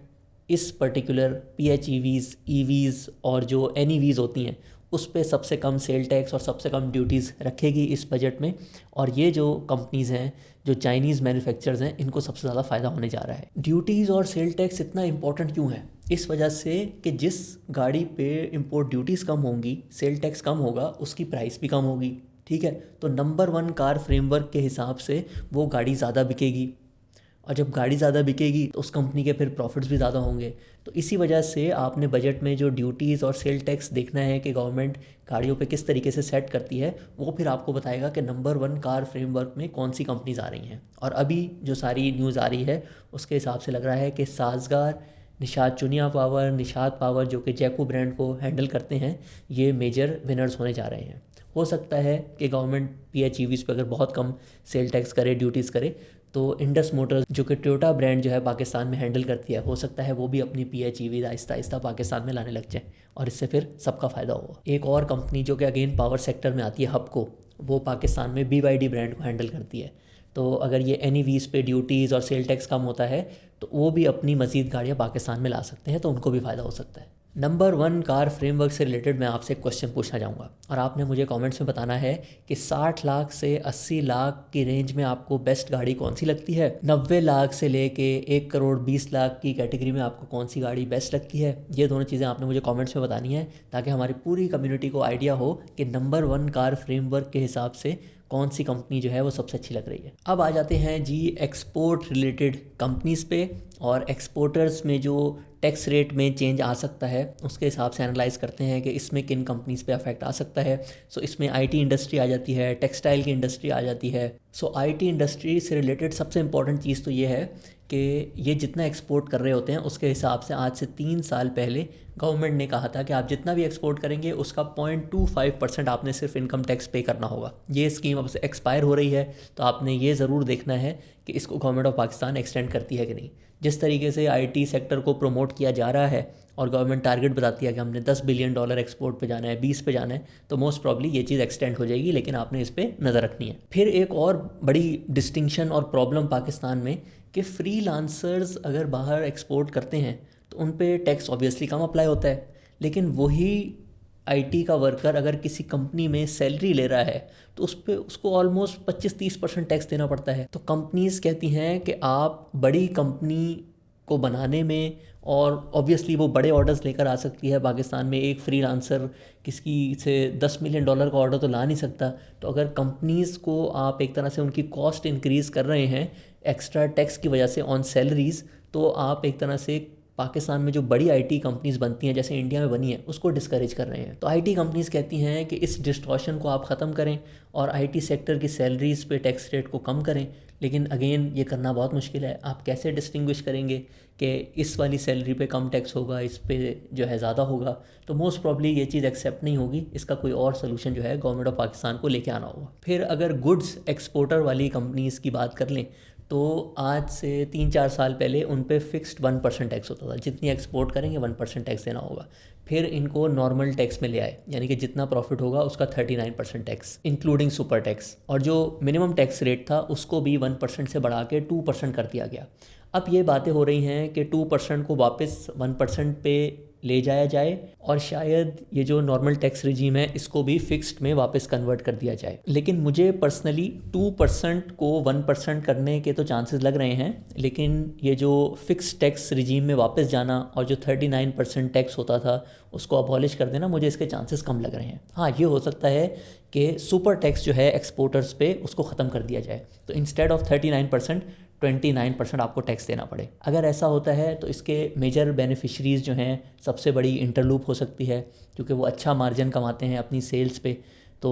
इस पर्टिकुलर PHEVs, EVs और जो NEVs होती हैं उस पे सबसे कम सेल टैक्स और सबसे कम ड्यूटीज़ रखेगी इस बजट में। और ये जो कंपनीज़ हैं, जो चाइनीज़ मैन्युफैक्चरर्स हैं, इनको सबसे ज़्यादा फ़ायदा होने जा रहा है। ड्यूटीज़ और सेल टैक्स इतना इंपॉर्टेंट क्यों है? इस वजह से कि जिस गाड़ी पे इंपोर्ट ड्यूटीज़ कम होंगी, सेल टैक्स कम होगा, उसकी प्राइस भी कम होगी। ठीक है, तो नंबर 1 कार फ्रेमवर्क के हिसाब से वो गाड़ी ज़्यादा बिकेगी, और जब गाड़ी ज़्यादा बिकेगी तो उस कंपनी के फिर प्रॉफिट्स भी ज़्यादा होंगे। तो इसी वजह से आपने बजट में जो ड्यूटीज़ और सेल टैक्स देखना है कि गवर्नमेंट गाड़ियों पे किस तरीके से सेट करती है, वो फिर आपको बताएगा कि नंबर 1 कार फ्रेमवर्क में कौन सी कंपनीज आ रही हैं। और अभी जो सारी न्यूज़ आ रही है उसके हिसाब से लग रहा है कि साजगार, निशात चुनिया पावर, निशात पावर जो कि जैको ब्रांड को हैंडल करते हैं, ये मेजर विनर्स होने जा रहे हैं। हो सकता है कि गवर्नमेंट PHEVs पे अगर बहुत कम सेल टैक्स करे, ड्यूटीज़ करे, तो इंडस मोटर्स जो कि टोयोटा ब्रांड जो है पाकिस्तान में हैंडल करती है, हो सकता है वो भी अपनी PHEV आहिस्ता आहिस्ता पाकिस्तान में लाने लग जाए, और इससे फिर सबका फ़ायदा होगा। एक और कंपनी जो कि अगेन पावर सेक्टर में आती है, हबको, वो पाकिस्तान में BYD ब्रांड को हैंडल करती है। तो अगर ये NEVs पे ड्यूटीज़ और सेल टैक्स कम होता है तो वो भी अपनी मज़ीद गाड़ियाँ पाकिस्तान में ला सकते हैं, तो उनको भी फ़ायदा हो सकता है। नंबर 1 कार फ्रेमवर्क से रिलेटेड मैं आपसे एक क्वेश्चन पूछना चाहूँगा, और आपने मुझे कमेंट्स में बताना है कि 60 लाख से 80 लाख की रेंज में आपको बेस्ट गाड़ी कौन सी लगती है, 90 लाख से लेके 1 करोड़ 20 लाख की कैटेगरी में आपको कौन सी गाड़ी बेस्ट लगती है। ये दोनों चीज़ें आपने मुझे कमेंट्स में बतानी है, ताकि हमारी पूरी कम्युनिटी को आइडिया हो कि नंबर 1 कार फ्रेमवर्क के हिसाब से कौन सी कंपनी जो है वो सबसे अच्छी लग रही है। अब आ जाते हैं जी एक्सपोर्ट रिलेटेड कंपनीज़ पे, और एक्सपोर्टर्स में जो टैक्स रेट में चेंज आ सकता है उसके हिसाब से एनालाइज करते हैं कि इसमें किन कंपनीज़ पे अफेक्ट आ सकता है। सो इसमें IT इंडस्ट्री आ जाती है, टेक्सटाइल की इंडस्ट्री आ जाती है। सो IT इंडस्ट्री से रिलेटेड सबसे इंपॉर्टेंट चीज़ तो ये है कि ये जितना एक्सपोर्ट कर रहे होते हैं उसके हिसाब से आज से 3 साल पहले गवर्नमेंट ने कहा था कि आप जितना भी एक्सपोर्ट करेंगे उसका 0.25% आपने सिर्फ इनकम टैक्स पे करना होगा। ये स्कीम अब से एक्सपायर हो रही है, तो आपने ये ज़रूर देखना है कि इसको गवर्नमेंट ऑफ पाकिस्तान एक्सटेंड करती है कि नहीं। जिस तरीके से IT सेक्टर को प्रमोट किया जा रहा है और गवर्नमेंट टारगेट बताती है कि हमने $10 बिलियन एक्सपोर्ट पे जाना है, 20 पे जाना है, तो मोस्ट प्रॉब्ली ये चीज़ एक्सटेंड हो जाएगी, लेकिन आपने इस पर नज़र रखनी है। फिर एक और बड़ी डिस्टिंक्शन और प्रॉब्लम पाकिस्तान में कि फ्रीलांसर्स अगर बाहर एक्सपोर्ट करते हैं तो उन पे टैक्स ऑब्वियसली कम अप्लाई होता है, लेकिन वही IT का वर्कर अगर किसी कंपनी में सैलरी ले रहा है तो उस पर उसको ऑलमोस्ट 25-30% टैक्स देना पड़ता है। तो कंपनीज़ कहती हैं कि आप बड़ी कंपनी को बनाने में, और ऑब्वियसली वो बड़े ऑर्डर्स लेकर आ सकती है। पाकिस्तान में एक फ्रीलांसर किसी से $10 मिलियन का ऑर्डर तो ला नहीं सकता। तो अगर कंपनीज़ को आप एक तरह से उनकी कॉस्ट इंक्रीज़ कर रहे हैं एक्स्ट्रा टैक्स की वजह से ऑन सैलरीज़, तो आप एक तरह से पाकिस्तान में जो बड़ी IT कंपनीज़ बनती हैं जैसे इंडिया में बनी है उसको डिस्करेज कर रहे हैं। तो IT कंपनीज़ कहती हैं कि इस डिस्टॉर्शन को आप ख़त्म करें और IT सेक्टर की सैलरीज़ पे टैक्स रेट को कम करें। लेकिन अगेन ये करना बहुत मुश्किल है। आप कैसे डिस्टिंग्विश करेंगे कि इस वाली सैलरी पे कम टैक्स होगा, इस पे जो है ज़्यादा होगा? तो मोस्ट प्रॉब्ली ये चीज़ एक्सेप्ट नहीं होगी। इसका कोई और सोल्यूशन जो है गवर्नमेंट ऑफ पाकिस्तान को लेके आना होगा। फिर अगर गुड्स एक्सपोर्टर वाली कंपनीज़ की बात कर लें तो आज से 3-4 साल पहले उन पे फिक्स्ड 1% टैक्स होता था। जितनी एक्सपोर्ट करेंगे 1% टैक्स देना होगा। फिर इनको नॉर्मल टैक्स में ले आए, यानी कि जितना प्रॉफिट होगा उसका 39% टैक्स इंक्लूडिंग सुपर टैक्स, और जो मिनिमम टैक्स रेट था उसको भी 1% से बढ़ा के 2% कर दिया गया। अब ये बातें हो रही हैं कि 2% को वापस 1% पे ले जाया जाए और शायद ये जो नॉर्मल टैक्स रिजीम है इसको भी फिक्स्ड में वापस कन्वर्ट कर दिया जाए। लेकिन मुझे पर्सनली 2% को 1% करने के तो चांसेस लग रहे हैं, लेकिन ये जो फिक्स टैक्स रिजीम में वापस जाना और जो 39% टैक्स होता था उसको अबॉलिश कर देना, मुझे इसके चांसेस कम लग रहे हैं। हाँ, ये हो सकता है कि सुपर टैक्स जो है एक्सपोर्टर्स पे उसको ख़त्म कर दिया जाए, तो इंस्टेड ऑफ 39% 29% आपको टैक्स देना पड़े। अगर ऐसा होता है तो इसके मेजर बेनिफिशरीज़ जो हैं, सबसे बड़ी इंटरलूप हो सकती है, क्योंकि वो अच्छा मार्जिन कमाते हैं अपनी सेल्स पे। तो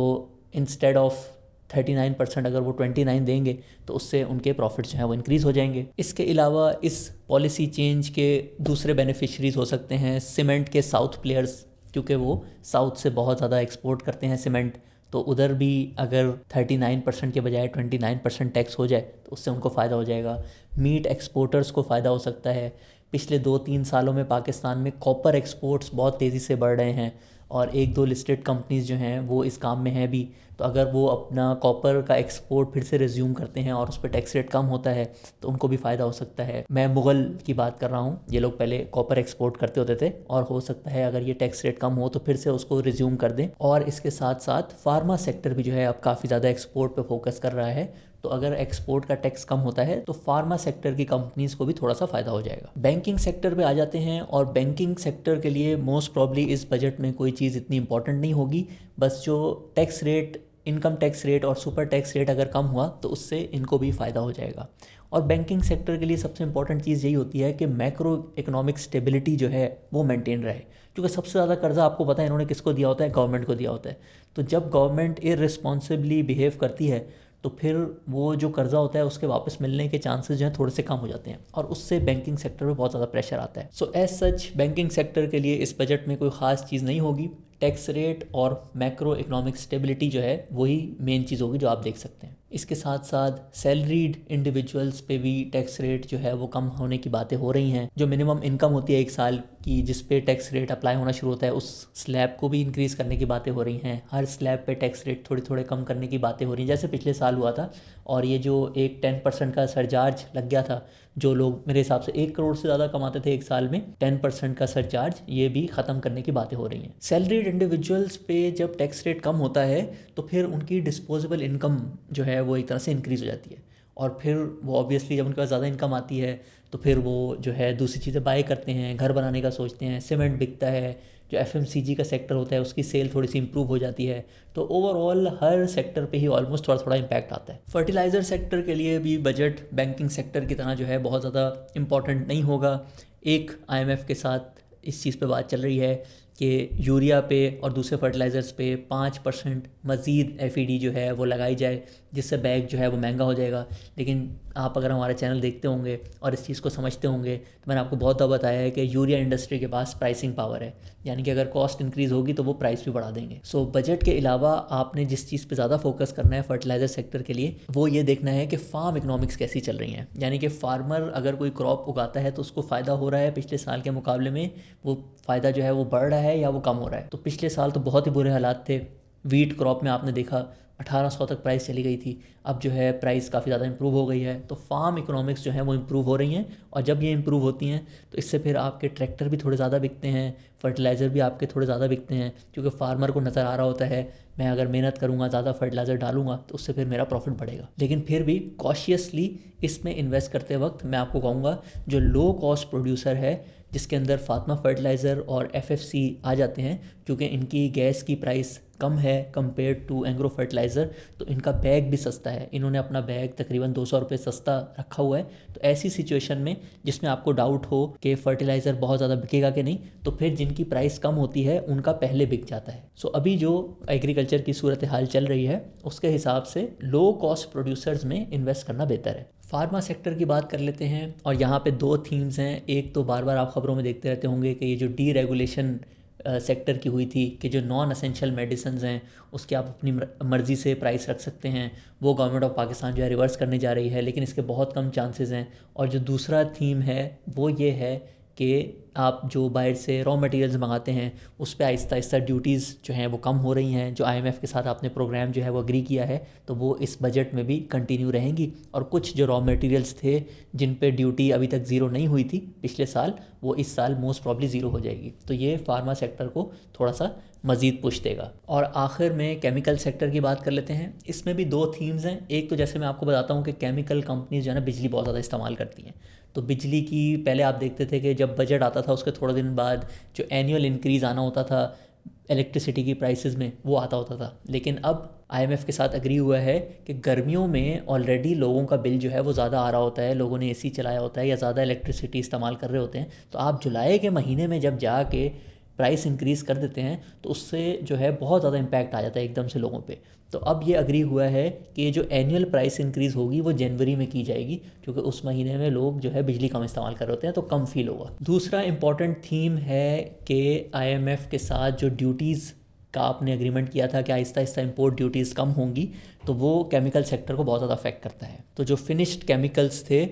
इंस्टेड ऑफ 39% अगर वो 29 देंगे तो उससे उनके प्रॉफिट्स जो हैं वो इंक्रीज़ हो जाएंगे। इसके अलावा इस पॉलिसी चेंज के दूसरे बेनिफिशरीज़ हो सकते हैं सीमेंट के साउथ प्लेयर्स, क्योंकि वो साउथ से बहुत ज़्यादा एक्सपोर्ट करते हैं सीमेंट, तो उधर भी अगर 39% के बजाय 29% टैक्स हो जाए तो उससे उनको फ़ायदा हो जाएगा। मीट एक्सपोर्टर्स को फ़ायदा हो सकता है। पिछले 2-3 सालों में पाकिस्तान में कॉपर एक्सपोर्ट्स बहुत तेज़ी से बढ़ रहे हैं और 1-2 लिस्टेड कंपनीज़ जो हैं वो इस काम में हैं भी। तो अगर वो अपना कॉपर का एक्सपोर्ट फिर से रिज्यूम करते हैं और उस पर टैक्स रेट कम होता है तो उनको भी फ़ायदा हो सकता है। मैं मुग़ल की बात कर रहा हूँ, ये लोग पहले कॉपर एक्सपोर्ट करते होते थे और हो सकता है अगर ये टैक्स रेट कम हो तो फिर से उसको रिज्यूम कर दें। और इसके साथ साथ फार्मा सेक्टर भी जो है अब काफ़ी ज़्यादा एक्सपोर्ट पर फोकस कर रहा है, तो अगर एक्सपोर्ट का टैक्स कम होता है तो फार्मा सेक्टर की कंपनीज़ को भी थोड़ा सा फ़ायदा हो जाएगा। बैंकिंग सेक्टर पे आ जाते हैं, और बैंकिंग सेक्टर के लिए मोस्ट प्रॉब्ली इस बजट में कोई चीज़ इतनी इंपॉर्टेंट नहीं होगी। बस जो tax rate, income tax rate और सुपर टैक्स रेट अगर कम हुआ तो उससे इनको भी फ़ायदा हो जाएगा। और बैंकिंग सेक्टर के लिए सबसे इंपॉर्टेंट चीज़ यही होती है कि मैक्रो इकोनॉमिक स्टेबिलिटी जो है वो मेंटेन रहे, क्योंकि सबसे ज़्यादा कर्जा आपको पता है इन्होंने किसको दिया होता है, गवर्नमेंट को दिया होता है। तो जब गवर्नमेंट इररिस्पॉन्सिबली बिहेव करती है तो फिर वो जो कर्ज़ा होता है उसके वापस मिलने के चांसेस जो हैं थोड़े से कम हो जाते हैं, और उससे बैंकिंग सेक्टर पे बहुत ज़्यादा प्रेशर आता है। So as such banking sector के लिए इस बजट में कोई ख़ास चीज़ नहीं होगी। टैक्स रेट और मैक्रो इकोनॉमिक स्टेबिलिटी जो है वही मेन चीज़ होगी जो आप देख सकते हैं। इसके साथ साथ सैलरीड इंडिविजुअल्स पे भी टैक्स रेट जो है वो कम होने की बातें हो रही हैं। जो मिनिमम इनकम होती है 1 साल की जिस पे टैक्स रेट अप्लाई होना शुरू होता है, उस स्लैब को भी इंक्रीज़ करने की बातें हो रही हैं। हर स्लैब पे टैक्स रेट थोड़े थोड़े कम करने की बातें हो रही हैं, जैसे पिछले साल हुआ था। और ये जो एक 10% का सरचार्ज लग गया था, जो लोग मेरे हिसाब से 1 करोड़ से ज़्यादा कमाते थे 1 साल में, 10% का सरचार्ज ये भी ख़त्म करने की बातें हो रही हैं। सैलरीड इंडिविजुअल्स पे जब टैक्स रेट कम होता है तो फिर उनकी डिस्पोजेबल इनकम जो है वो एक तरह से इंक्रीज़ हो जाती है, और फिर वो ऑब्वियसली जब उनके पास ज़्यादा इनकम आती है तो फिर वो जो है दूसरी चीज़ें बाय करते हैं, घर बनाने का सोचते हैं, सीमेंट बिकता है, जो FMCG का सेक्टर होता है उसकी सेल थोड़ी सी इंप्रूव हो जाती है। तो ओवरऑल हर सेक्टर पे ही ऑलमोस्ट थोड़ा थोड़ा इम्पैक्ट आता है। फर्टिलाइज़र सेक्टर के लिए भी बजट बैंकिंग सेक्टर की तरह जो है बहुत ज़्यादा इंपॉर्टेंट नहीं होगा। एक IMF के साथ इस चीज़ पे बात चल रही है कि यूरिया पे और दूसरे फर्टिलाइज़र्स पे 5% मज़ीद FED जो है वो लगाई जाए, जिससे बैग जो है वो महंगा हो जाएगा। लेकिन आप अगर हमारा चैनल देखते होंगे और इस चीज़ को समझते होंगे तो मैंने आपको बहुत दफ़ा बताया है कि यूरिया इंडस्ट्री के पास प्राइसिंग पावर है, यानी कि अगर कॉस्ट इंक्रीज़ होगी तो वो प्राइस भी बढ़ा देंगे। सो बजट के अलावा आपने जिस चीज़ पे ज़्यादा फोकस करना है फर्टिलाइज़र सेक्टर के लिए, वो ये देखना है कि फार्म इकोनॉमिक्स कैसी चल रही हैं। यानी कि फार्मर अगर कोई क्रॉप उगाता है तो उसको फ़ायदा हो रहा है पिछले साल के मुकाबले में, वो फ़ायदा जो है वो बढ़ रहा है या वो कम हो रहा है। तो पिछले साल तो बहुत ही बुरे हालात थे। वीट क्रॉप में आपने देखा 1800 तक प्राइस चली गई थी, अब जो है प्राइस काफ़ी ज़्यादा इंप्रूव हो गई है। तो फार्म इकोनॉमिक्स जो है वो इंप्रूव हो रही हैं, और जब ये इंप्रूव होती हैं तो इससे फिर आपके ट्रैक्टर भी थोड़े ज़्यादा बिकते हैं, फर्टिलाइज़र भी आपके थोड़े ज़्यादा बिकते हैं, क्योंकि फार्मर को नज़र आ रहा होता है मैं अगर मेहनत करूँगा, ज़्यादा फर्टिलाइज़र डालूंगा तो उससे फिर मेरा प्रॉफिट बढ़ेगा। लेकिन फिर भी कॉशियसली इसमें इन्वेस्ट करते वक्त मैं आपको कहूँगा जो लो कॉस्ट प्रोड्यूसर है, जिसके अंदर फातिमा फर्टिलाइज़र और FFC आ जाते हैं, क्योंकि इनकी गैस की प्राइस कम है कंपेयर टू एंग्रो फर्टिलाइज़र, तो इनका बैग भी सस्ता है। इन्होंने अपना बैग तकरीबन 200 रुपये सस्ता रखा हुआ है। तो ऐसी सिचुएशन में जिसमें आपको डाउट हो कि फर्टिलाइज़र बहुत ज़्यादा बिकेगा कि नहीं, तो फिर जिनकी प्राइस कम होती है उनका पहले बिक जाता है। सो अभी जो एग्रीकल्चर की सूरत हाल चल रही है उसके हिसाब से लो कॉस्ट प्रोड्यूसर्स में इन्वेस्ट करना बेहतर है। फार्मा सेक्टर की बात कर लेते हैं, और यहाँ पे 2 थीम्स हैं। एक तो बार बार आप खबरों में देखते रहते होंगे कि ये जो डीरेगुलेशन सेक्टर की हुई थी कि जो नॉन एसेंशियल मेडिसिन हैं उसके आप अपनी मर्ज़ी से प्राइस रख सकते हैं, वो गवर्नमेंट ऑफ पाकिस्तान जो है रिवर्स करने जा रही है, लेकिन इसके बहुत कम चांसेस हैं। और जो दूसरा थीम है वो ये है कि आप जो बाहर से रॉ मटेरियल्स मंगाते हैं उस पे आहिस्ता आहिस्ता ड्यूटीज़ जो हैं वो कम हो रही हैं। जो आईएमएफ के साथ आपने प्रोग्राम जो है वो एग्री किया है तो वो इस बजट में भी कंटिन्यू रहेंगी। और कुछ जो रॉ मटेरियल्स थे जिन पे ड्यूटी अभी तक ज़ीरो नहीं हुई थी पिछले साल, वो इस साल मोस्ट प्रॉब्ली ज़ीरो हो जाएगी। तो ये फार्मा सेक्टर को थोड़ा सा मज़ीद पुश देगा। और आखिर में केमिकल सेक्टर की बात कर लेते हैं। इसमें भी दो थीम्स हैं। एक तो जैसे मैं आपको बताता हूँ कि केमिकल कंपनीज जो है ना बिजली बहुत ज़्यादा इस्तेमाल करती हैं। तो बिजली की पहले आप देखते थे कि जब बजट आता था उसके थोड़े दिन बाद जो एनुअल इंक्रीज़ आना होता था इलेक्ट्रिसिटी की प्राइसेस में वो आता होता था। लेकिन अब आईएमएफ के साथ एग्री हुआ है कि गर्मियों में ऑलरेडी लोगों का बिल जो है वो ज़्यादा आ रहा होता है, लोगों ने एसी चलाया होता है या ज़्यादा इलेक्ट्रिसिटी इस्तेमाल कर रहे होते हैं। तो आप जुलाई के महीने में जब जाके प्राइस इंक्रीज़ कर देते हैं तो उससे जो है बहुत ज़्यादा इम्पैक्ट आ जाता है एकदम से लोगों पे। तो अब ये एग्री हुआ है कि ये जो एनुअल प्राइस इंक्रीज़ होगी वो जनवरी में की जाएगी, क्योंकि उस महीने में लोग जो है बिजली कम इस्तेमाल कर रहे होते हैं तो कम फील होगा। दूसरा इम्पॉर्टेंट थीम है कि आईएमएफ के साथ जो ड्यूटीज़ का आपने एग्रीमेंट किया था कि आहिस्ता आहिस्ता इंपोर्ट ड्यूटीज़ कम होंगी, तो वो केमिकल सेक्टर को बहुत ज़्यादा अफेक्ट करता है। तो जो फिनिश्ड केमिकल्स थे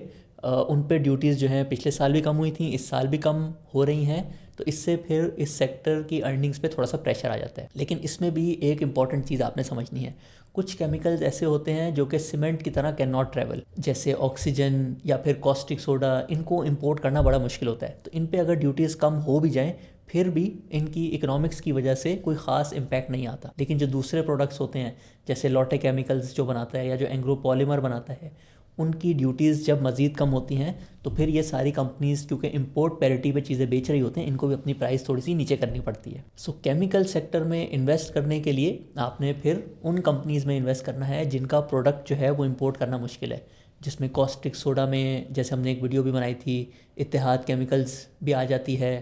उन पे ड्यूटीज़ जो हैं पिछले साल भी कम हुई थी, इस साल भी कम हो रही हैं। तो इससे फिर इस सेक्टर की अर्निंग्स पे थोड़ा सा प्रेशर आ जाता है। लेकिन इसमें भी एक इम्पॉर्टेंट चीज़ आपने समझनी है, कुछ केमिकल्स ऐसे होते हैं जो कि सीमेंट की तरह कैन नॉट ट्रैवल, जैसे ऑक्सीजन या फिर कॉस्टिक सोडा, इनको इंपोर्ट करना बड़ा मुश्किल होता है। तो इन पे अगर ड्यूटीज़ कम हो भी जाएँ फिर भी इनकी इकोनॉमिक्स की वजह से कोई ख़ास इम्पैक्ट नहीं आता। लेकिन जो दूसरे प्रोडक्ट्स होते हैं जैसे लॉटे केमिकल्स जो बनाता है या जो एंग्रो पॉलीमर बनाता है, उनकी ड्यूटीज़ जब मज़ीद कम होती हैं तो फिर ये सारी कंपनीज़ क्योंकि इंपोर्ट पैरिटी पे चीज़ें बेच रही होती हैं, इनको भी अपनी प्राइस थोड़ी सी नीचे करनी पड़ती है। सो केमिकल सेक्टर में इन्वेस्ट करने के लिए आपने फिर उन कंपनीज़ में इन्वेस्ट करना है जिनका प्रोडक्ट जो है वो इंपोर्ट करना मुश्किल है, जिसमें कॉस्टिक सोडा में जैसे हमने एक वीडियो भी बनाई थी, इत्तेहाद केमिकल्स भी आ जाती है,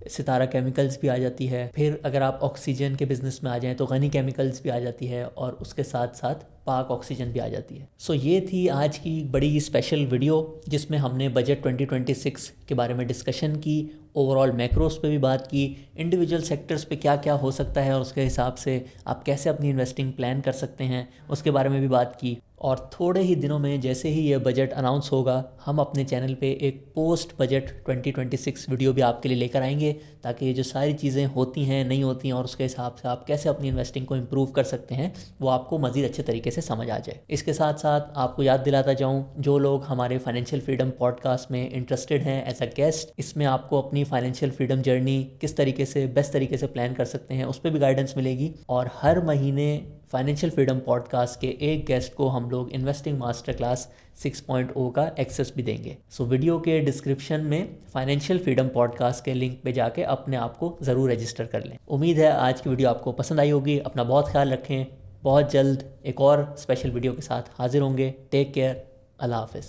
सितारा केमिकल्स भी आ जाती है। फिर अगर आप ऑक्सीजन के बिज़नेस में आ जाएँ तो गनी केमिकल्स भी आ जाती है और उसके साथ साथ पाक ऑक्सीजन भी आ जाती है। सो ये थी आज की बड़ी स्पेशल वीडियो जिसमें हमने बजट 2026 के बारे में डिस्कशन की, ओवरऑल मैक्रोस पे भी बात की, इंडिविजुअल सेक्टर्स पे क्या क्या हो सकता है और उसके हिसाब से आप कैसे अपनी इन्वेस्टिंग प्लान कर सकते हैं उसके बारे में भी बात की। और थोड़े ही दिनों में जैसे ही ये बजट अनाउंस होगा हम अपने चैनल पे एक पोस्ट बजट 2026 वीडियो भी आपके लिए लेकर आएंगे, ताकि ये जो सारी चीज़ें होती हैं नहीं होती हैं और उसके हिसाब से आप कैसे अपनी इन्वेस्टिंग को इम्प्रूव कर सकते हैं वो आपको मज़ीद अच्छे तरीके से समझ आ जाए। इसके साथ साथ आपको याद दिलाता जाऊँ, जो लोग हमारे फाइनेंशियल फ्रीडम पॉडकास्ट में इंटरेस्टेड हैं एज अ गेस्ट, इसमें आपको अपनी फाइनेंशियल फ्रीडम जर्नी किस तरीके से बेस्ट तरीके से प्लान कर सकते हैं उस पर भी गाइडेंस मिलेगी। और हर महीने फाइनेंशियल फ्रीडम पॉडकास्ट के एक गेस्ट को हम लोग इन्वेस्टिंग मास्टर क्लास 6.0 का एक्सेस भी देंगे। सो वीडियो के डिस्क्रिप्शन में फाइनेंशियल फ्रीडम पॉडकास्ट के लिंक पे जाके अपने आप को ज़रूर रजिस्टर कर लें। उम्मीद है आज की वीडियो आपको पसंद आई होगी। अपना बहुत ख्याल रखें। बहुत जल्द एक और स्पेशल वीडियो के साथ हाजिर होंगे। Take care. अल्लाह हाफ़िज़।